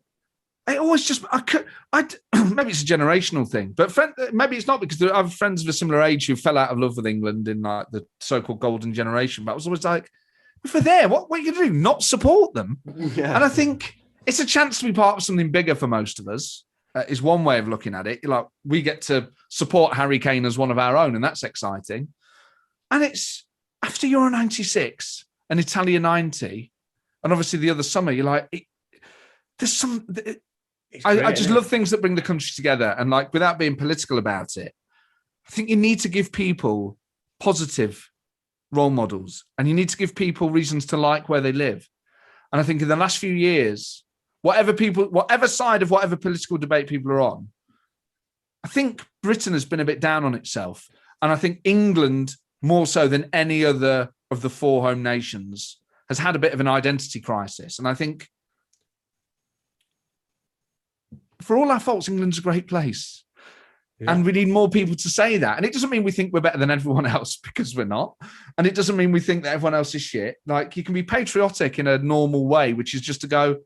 I always just maybe it's a generational thing, but maybe it's not, because I have friends of a similar age who fell out of love with England in like the so-called golden generation. But I was always like, if they're there, what are you going to do? Not support them? Yeah. And I think it's a chance to be part of something bigger for most of us. Is one way of looking at it. Like, we get to support Harry Kane as one of our own, and that's exciting. And it's after Euro 96 and Italia 90, and obviously the other summer, you're like, there's some. I just love things that bring the country together, and like, without being political about it, I think you need to give people positive role models, and you need to give people reasons to like where they live. And I think in the last few years, whatever side of whatever political debate people are on, I think Britain has been a bit down on itself. And I think England, more so than any other of the four home nations, has had a bit of an identity crisis. And I think, for all our faults, England's a great place. Yeah. And we need more people to say that. And it doesn't mean we think we're better than everyone else, because we're not. And it doesn't mean we think that everyone else is shit. Like, you can be patriotic in a normal way, which is just to go,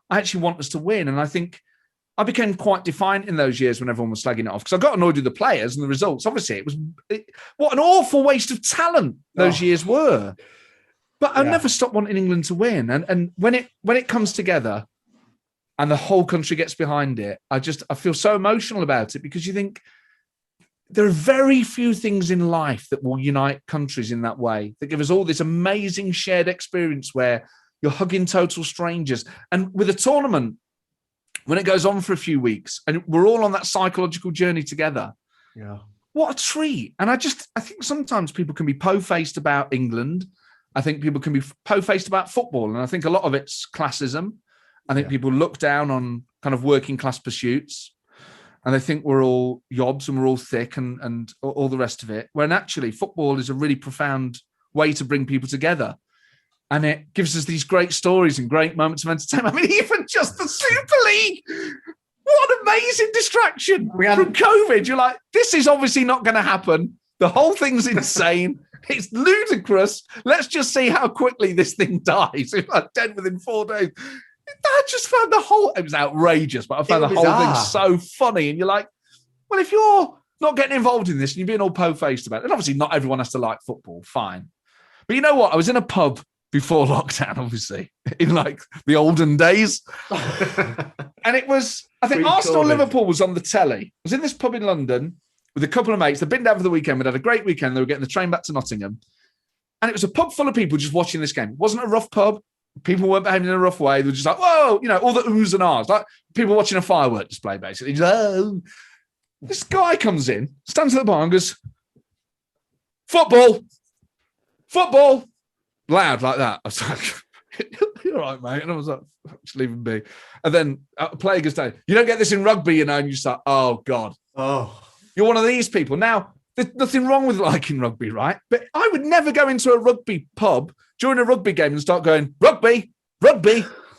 I actually want us to win. And I think I became quite defiant in those years when everyone was slagging it off, because I got annoyed with the players and the results. Obviously, what an awful waste of talent those years were. But I never stopped wanting England to win. And when it comes together and the whole country gets behind it, I feel so emotional about it, because you think there are very few things in life that will unite countries in that way, that give us all this amazing shared experience where you're hugging total strangers. And with a tournament, when it goes on for a few weeks and we're all on that psychological journey together, what a treat. And I think sometimes people can be po-faced about England. I think people can be po-faced about football. And I think a lot of it's classism. I think people look down on kind of working class pursuits, and they think we're all yobs and we're all thick and all the rest of it, when actually football is a really profound way to bring people together. And it gives us these great stories and great moments of entertainment. I mean, even just the Super League. What an amazing distraction from COVID. You're like, this is obviously not going to happen. The whole thing's insane. It's ludicrous. Let's just see how quickly this thing dies. It's like dead within 4 days. I just found it was outrageous, but I found the whole thing so funny. And you're like, well, if you're not getting involved in this and you're being all po-faced about it, and obviously not everyone has to like football, fine. But you know what? I was in a pub before lockdown, obviously, in like the olden days. And it was, I think Arsenal-Liverpool was on the telly. I was in this pub in London with a couple of mates. They'd been down for the weekend. We'd had a great weekend. They were getting the train back to Nottingham. And it was a pub full of people just watching this game. It wasn't a rough pub. People weren't behaving in a rough way. They were just like, whoa, all the oohs and ahs. Like people watching a firework display, basically. Just, oh. This guy comes in, stands at the bar and goes, football. Loud like that. I was like, you're right, mate. And I was like, just leave him be. And then a player goes down, you don't get this in rugby, and you start, oh, God. Oh. You're one of these people. Now, there's nothing wrong with liking rugby, right? But I would never go into a rugby pub during a rugby game and start going, rugby.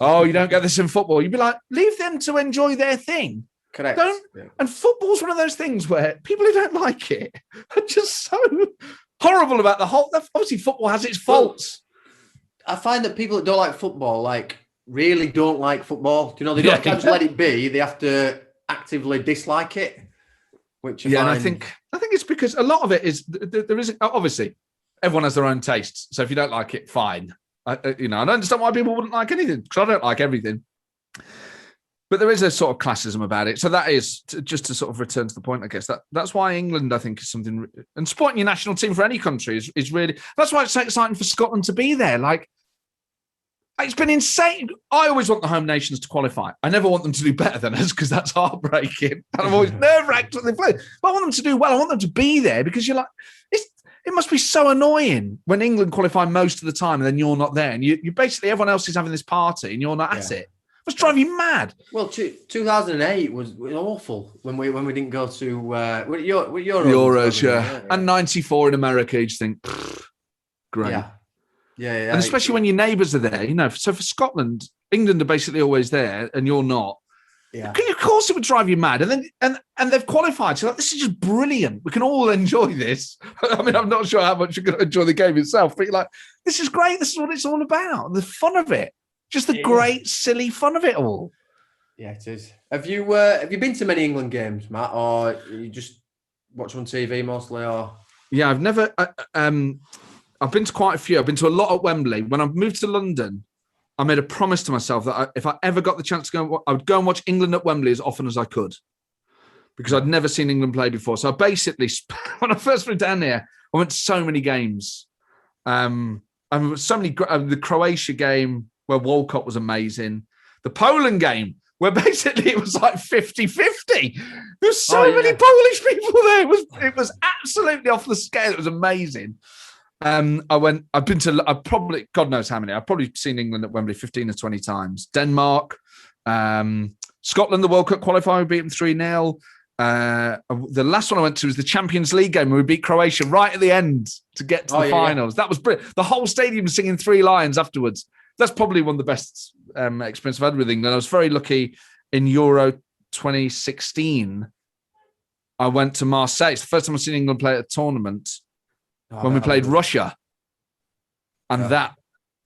Oh, you don't get this in football. You'd be like, leave them to enjoy their thing. Correct. And football's one of those things where people who don't like it are just so horrible about the whole. Obviously, football has its faults. I find that people that don't like football, like, really don't like football. Do you know, they can't just let it be. They have to actively dislike it. Which and I think it's because a lot of it is there isn't, obviously everyone has their own tastes. So if you don't like it, fine. I don't understand why people wouldn't like anything, because I don't like everything. But there is a sort of classism about it. So that is just to sort of return to the point, I guess. That's why England, I think, is something. And supporting your national team for any country is really. That's why it's so exciting for Scotland to be there. Like, It's been insane. I always want the home nations to qualify. I never want them to do better than us because that's heartbreaking. And I'm always nerve-wracked when they play. But I want them to do well. I want them to be there because you're like, it must be so annoying when England qualify most of the time and then you're not there. And you basically, everyone else is having this party and you're not at it. It must drive you mad. Well, 2008 was awful when we didn't go to Euros, yeah. And 94 in America, you just think, great. Yeah. And especially when your neighbours are there, So for Scotland, England are basically always there, and you're not. Yeah. Of course, it would drive you mad. And then and they've qualified. So like, this is just brilliant. We can all enjoy this. I mean, I'm not sure how much you're going to enjoy the game itself, but you're like, this is great. This is what it's all about. The fun of it, just the great, silly fun of it all. Yeah, it is. Have you been to many England games, Matt, or you just watch on TV mostly? Or yeah, I've never. I've been to quite a few. I've been to a lot at Wembley. When I moved to London, I made a promise to myself that if I ever got the chance to go, I would go and watch England at Wembley as often as I could, because I'd never seen England play before. So I basically, when I first moved down here, I went to so many games. So many. The Croatia game where Walcott was amazing. The Poland game where basically it was like 50-50. There's so many Polish people there. It was absolutely off the scale. It was amazing. I've been to, probably, God knows how many. I've probably seen England at Wembley 15 or 20 times. Denmark, Scotland, the World Cup qualifier, we beat them 3-0. The last one I went to was the Champions League game where we beat Croatia right at the end to get to the finals. That was brilliant. The whole stadium singing Three Lions afterwards. That's probably one of the best experience I've had with England. I was very lucky in Euro 2016. I went to Marseille. It's the first time I've seen England play at a tournament. When we played Russia, and that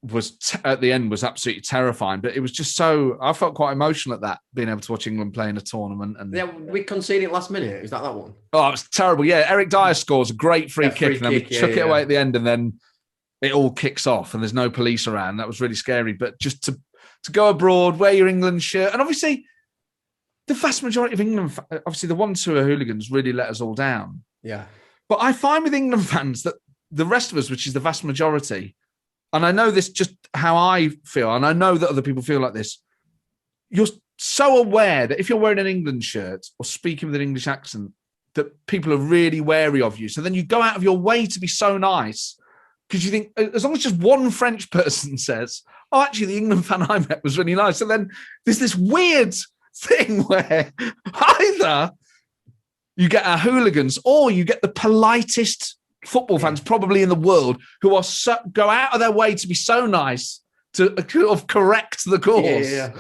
was at the end was absolutely terrifying. But it was just I felt quite emotional at that, being able to watch England play in a tournament. And we conceded last minute. Is that one? Oh, it was terrible. Yeah, Eric Dyer scores a great free kick, and then we chuck it away at the end, and then it all kicks off, and there's no police around. That was really scary. But just to go abroad, wear your England shirt, and obviously the vast majority of England, obviously the ones who are hooligans, really let us all down. Yeah. But I find with England fans that the rest of us, which is the vast majority, and I know this just how I feel, and I know that other people feel like this, you're so aware that if you're wearing an England shirt or speaking with an English accent, that people are really wary of you. So then you go out of your way to be so nice because you think, as long as just one French person says, oh, actually, the England fan I met was really nice. So then there's this weird thing where either you get our hooligans, or you get the politest football fans probably in the world who are go out of their way to be so nice to correct the cause. Yeah.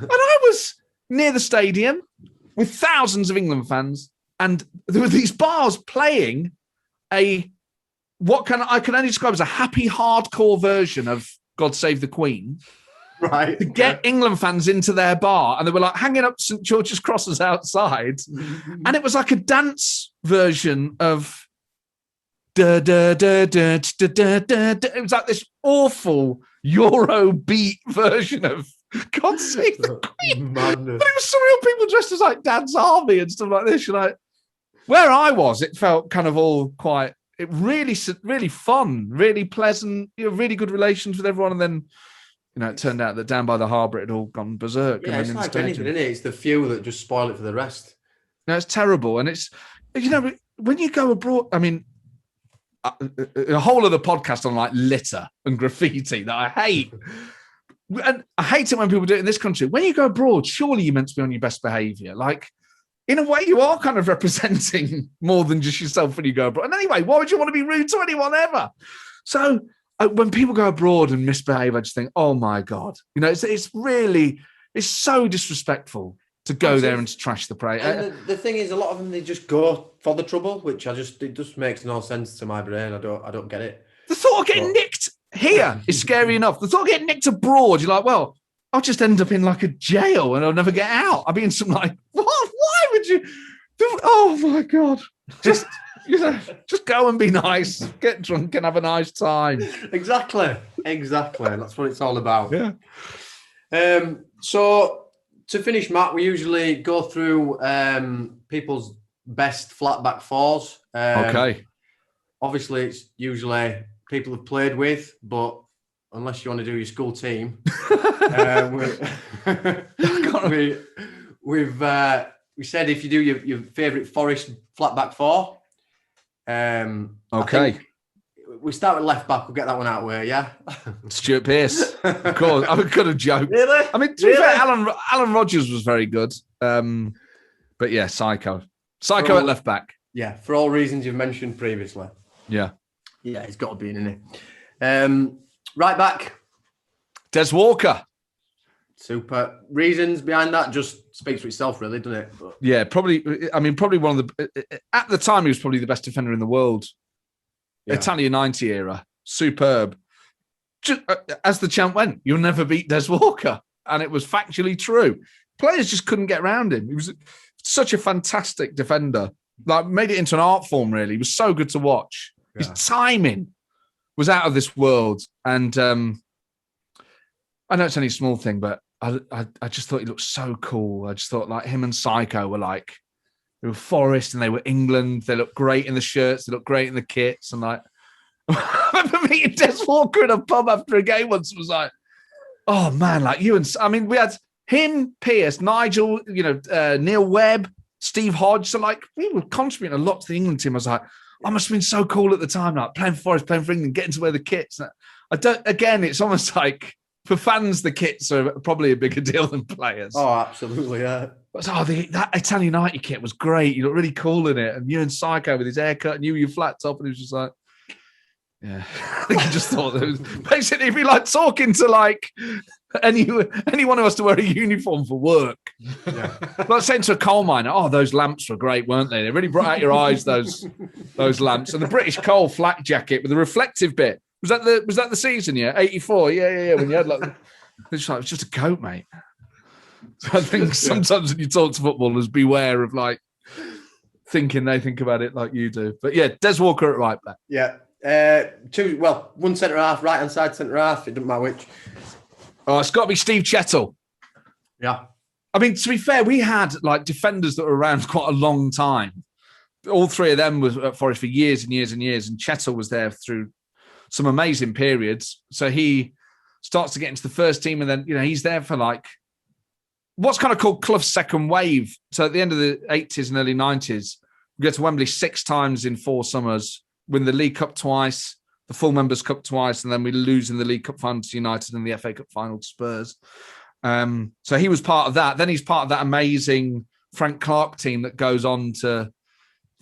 And I was near the stadium with thousands of England fans, and there were these bars playing I can only describe as a happy hardcore version of God Save the Queen. Right. To get England fans into their bar, and they were like hanging up St. George's crosses outside, and it was like a dance version of da da da da da da da. It was like this awful Euro beat version of God Save the Queen. Madness. But it was some real people dressed as like Dad's Army and stuff like this. You're like, where I was, it felt kind of all quite. It really fun, really pleasant. Really good relations with everyone, and then. It turned out that down by the harbour, it had all gone berserk. Yeah, it's like anything, isn't it? It's the few that just spoil it for the rest. No, it's terrible. And it's, when you go abroad, I mean, a whole other podcast on like litter and graffiti that I hate. And I hate it when people do it in this country. When you go abroad, surely you're meant to be on your best behaviour. Like, in a way, you are kind of representing more than just yourself when you go abroad. And anyway, why would you want to be rude to anyone ever? So, when people go abroad and misbehave, I just think, oh my God, it's so disrespectful to go there and to trash the parade. And the thing is, a lot of them, they just go for the trouble, which it just makes no sense to my brain. I don't get it. The thought of getting nicked here is scary enough. The thought of getting nicked abroad, you're like, well, I'll just end up in like a jail and I'll never get out. I'll be in some like, what? Why would you? Oh my God. Just go and be nice, get drunk and have a nice time. Exactly. That's what it's all about. Yeah. So to finish, Matt, we usually go through people's best flat back fours. Okay. Obviously, it's usually people have played with, but unless you want to do your school team. We said if you do your favourite Forest flat back four. Okay. We start with left back. We'll get that one out of the way, yeah? Stuart Pearce. Of course. I could have joked. Really? I mean, to be fair, Alan Rodgers was very good. But yeah, Psycho. Psycho at left back. Yeah, for all reasons you've mentioned previously. Yeah. Yeah, he's got to be in it. Right back. Des Walker. Super. Reasons behind that just speaks for itself, really, doesn't it? But... Yeah, probably. I mean, probably one of the... At the time, he was probably the best defender in the world. Yeah. Italia 90 era. Superb. Just, as the chant went, you'll never beat Des Walker. And it was factually true. Players just couldn't get around him. He was such a fantastic defender. Like, made it into an art form, really. He was so good to watch. Yeah. His timing was out of this world. And I know it's only a small thing, but I just thought he looked so cool. I just thought, like, him and Psycho were like, they were Forest and they were England. They looked great in the shirts. They looked great in the kits. And like, I remember meeting Des Walker in a pub after a game once. It was like, oh man, like you and I mean, we had him, Pearce, Nigel, Neil Webb, Steve Hodge. So like, we were contributing a lot to the England team. I was like, I must have been so cool at the time, like playing for Forest, playing for England, getting to wear the kits. Again, it's almost like for fans, the kits are probably a bigger deal than players. Oh, absolutely, yeah. That Italian 90 kit was great. You looked really cool in it. And you and Psycho with his haircut and you with your flat top. And he was just like, yeah. I think he just thought that it was basically it'd be like talking to like anyone who has to wear a uniform for work. Yeah. Like saying to a coal miner, oh, those lamps were great, weren't they? They really brought out your eyes, those lamps. And the British coal flak jacket with the reflective bit. Was that the season, yeah? 84, yeah. When you had like, it's just a coat, mate. So I think sometimes when you talk to footballers, beware of like thinking they think about it like you do. But yeah, Des Walker at right back. Yeah. One centre half, right hand side centre half. It doesn't matter which. Oh, it's got to be Steve Chettle. Yeah. I mean, to be fair, we had like defenders that were around quite a long time. All three of them was at Forest for years and years and years, and Chettle was there through some amazing periods. So he starts to get into the first team, and then he's there for like what's kind of called Clough's second wave. So at the end of the 80s and early 90s, we go to Wembley 6 times in 4 summers, win the League Cup twice, the Full Members Cup twice, and then we lose in the League Cup final to United and the FA Cup final to Spurs. So he was part of that. Then he's part of that amazing Frank Clark team that goes on to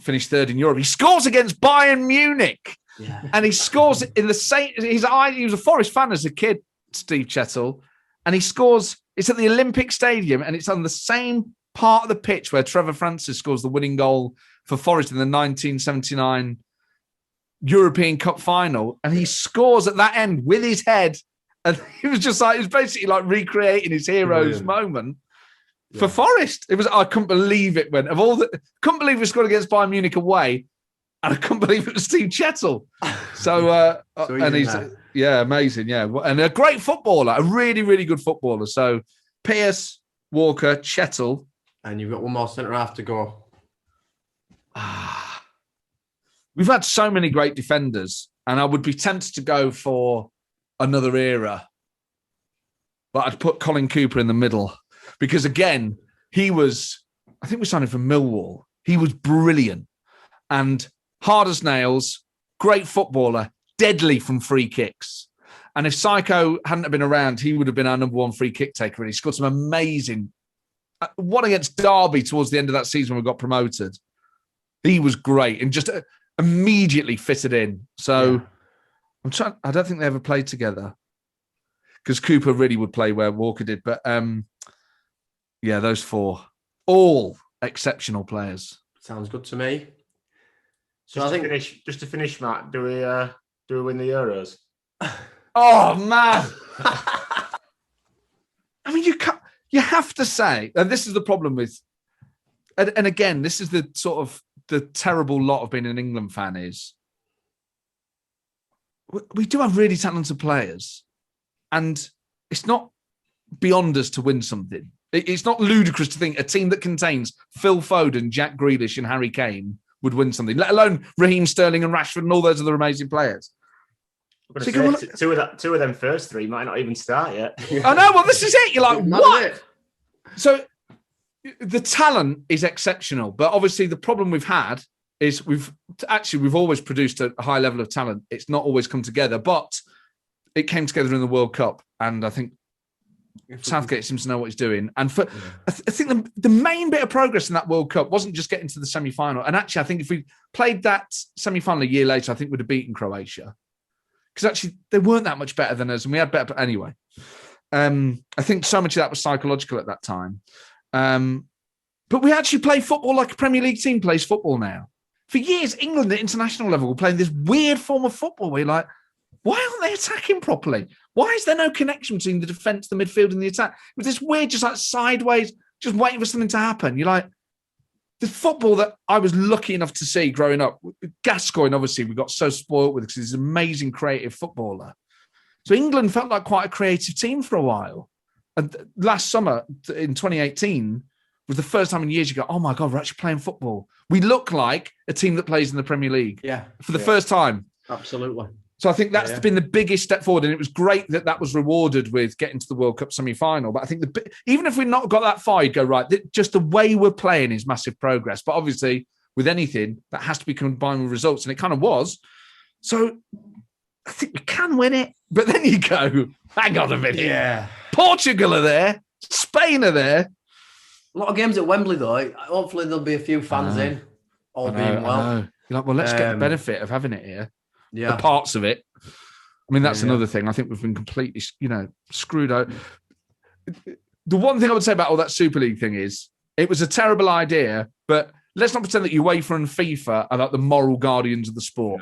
finish 3rd in Europe. He scores against Bayern Munich. Yeah. And he scores in the same... He was a Forest fan as a kid, Steve Chettle, and he scores... It's at the Olympic Stadium, and it's on the same part of the pitch where Trevor Francis scores the winning goal for Forest in the 1979 European Cup final. And he scores at that end with his head. And he was just like, he was basically like recreating his hero's moment for Forest. I couldn't believe it when, couldn't believe we scored against Bayern Munich away. And I couldn't believe it was Steve Chettle. So he's amazing. Yeah. And a great footballer, a really, really good footballer. So Pearce, Walker, Chettle. And you've got one more centre half to go. We've had so many great defenders, and I would be tempted to go for another era. But I'd put Colin Cooper in the middle because, again, I think we signed him from Millwall. He was brilliant and hard as nails, great footballer, deadly from free kicks. And if Psycho hadn't have been around, he would have been our number 1 free kick taker. And he scored some amazing... One against Derby towards the end of that season when we got promoted. He was great and just immediately fitted in. So I don't think they ever played together because Cooper really would play where Walker did. But those 4, all exceptional players. Sounds good to me. So just to finish, Matt, do we win the Euros? Oh man! I mean, you have to say, and this is the problem with, and again, this is the sort of the terrible lot of being an England fan is we do have really talented players, and it's not beyond us to win something. It's not ludicrous to think a team that contains Phil Foden, Jack Grealish, and Harry Kane would win something, let alone Raheem Sterling and Rashford and all those other amazing players. I'm gonna say, two of them first three might not even start yet. I know. Well, this is it. You're like, what? So the talent is exceptional, but obviously the problem we've had is we've always produced a high level of talent. It's not always come together, but it came together in the World Cup, and I think Southgate seems to know what he's doing. And I think the main bit of progress in that World Cup wasn't just getting to the semi-final. And actually, I think if we played that semi-final a year later, I think we'd have beaten Croatia. Because actually, they weren't that much better than us, and we had better. Anyway, I think so much of that was psychological at that time. But we actually play football like a Premier League team plays football now. For years, England at international level were playing this weird form of football where you're like, why aren't they attacking properly? Why is there no connection between the defence, the midfield, and the attack? With this weird, just like sideways, just waiting for something to happen. You're like, the football that I was lucky enough to see growing up, Gascoigne, obviously, we got so spoiled with because he's an amazing creative footballer. So England felt like quite a creative team for a while. And last summer in 2018 was the first time in years you go, oh my God, we're actually playing football. We look like a team that plays in the Premier League. Yeah. For the first time. Absolutely. So I think that's been the biggest step forward, and it was great that was rewarded with getting to the World Cup semi-final. But I think even if we'd not got that far, you'd go, right, just the way we're playing is massive progress. But obviously, with anything, that has to be combined with results, and it kind of was. So I think we can win it. But then you go, hang on a minute. Yeah. Portugal are there. Spain are there. A lot of games at Wembley, though. Hopefully there'll be a few fans in, all being well. You're like, well, let's get the benefit of having it here. Yeah. The parts of it. I mean, that's another thing. I think we've been completely, screwed out. The one thing I would say about all that Super League thing is it was a terrible idea, but let's not pretend that UEFA and FIFA are like the moral guardians of the sport.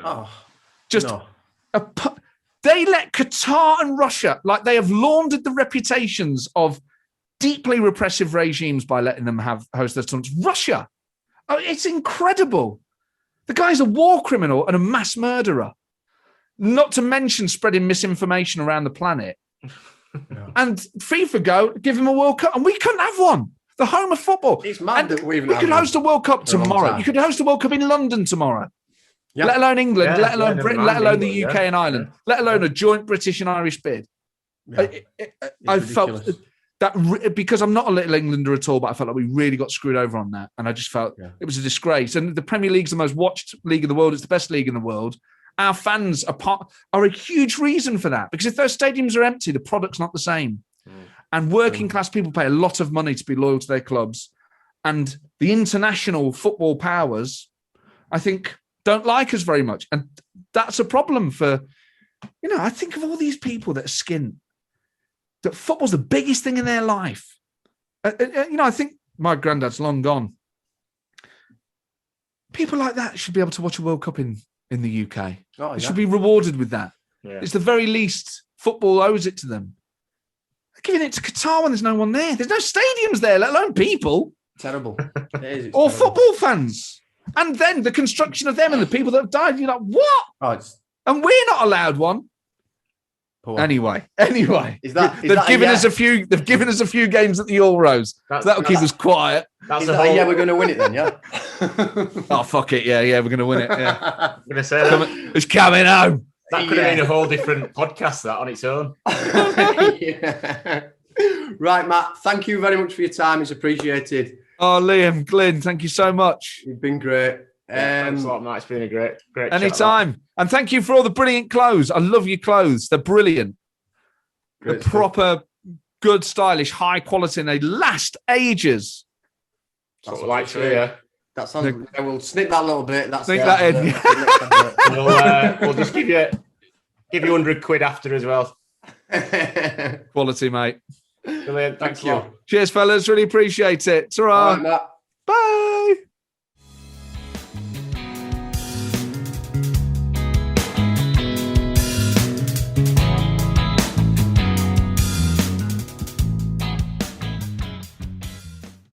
They let Qatar and Russia, like they have laundered the reputations of deeply repressive regimes by letting them host their tournaments. Russia, it's incredible. The guy's a war criminal and a mass murderer. Not to mention spreading misinformation around the planet. And FIFA give him a World Cup, and we couldn't have one. The home of football. It's mad that we could host a World Cup tomorrow. You could host a World Cup in London tomorrow. Yep. Let alone England, let alone Britain, let alone the UK and Ireland, let alone a joint British and Irish bid. Yeah. I felt that because I'm not a little Englander at all, but I felt like we really got screwed over on that. And I just felt it was a disgrace. And the Premier League's the most watched league in the world. It's the best league in the world. Our fans are a huge reason for that, because if those stadiums are empty, the product's not the same. And working class people pay a lot of money to be loyal to their clubs. And the international football powers, I think, don't like us very much. And that's a problem for, I think of all these people that are skint, that football's the biggest thing in their life. I think my granddad's long gone. People like that should be able to watch a World Cup in the UK. They should be rewarded with that. Yeah. It's the very least football owes it to them. They're giving it to Qatar when there's no one there. There's no stadiums there, let alone people. Terrible. It is, or terrible. Football fans. And then the construction of them and the people that have died. You're like, what? And we're not allowed one. Anyway, they've given us a few games at the Euros. So that'll keep us quiet. We're going to win it then, yeah. Oh fuck it, yeah, we're going to win it. Yeah, I'm going to say that it's coming home. That could have been a whole different podcast that on its own. Right, Matt. Thank you very much for your time. It's appreciated. Oh, Liam, Glyn, thank you so much. You've been great. Thanks a lot, Matt. It's been a great anytime. And thank you for all the brilliant clothes. I love your clothes. They're brilliant. They're proper, good, stylish, high quality, and they last ages. That's what I like to hear. That sounds. We'll snip that a little bit. Snip that in. We'll just give you £100 after as well. Quality, mate. Brilliant. Thanks a lot. Cheers, fellas. Really appreciate it. Ta-ra. Right, Matt. Bye.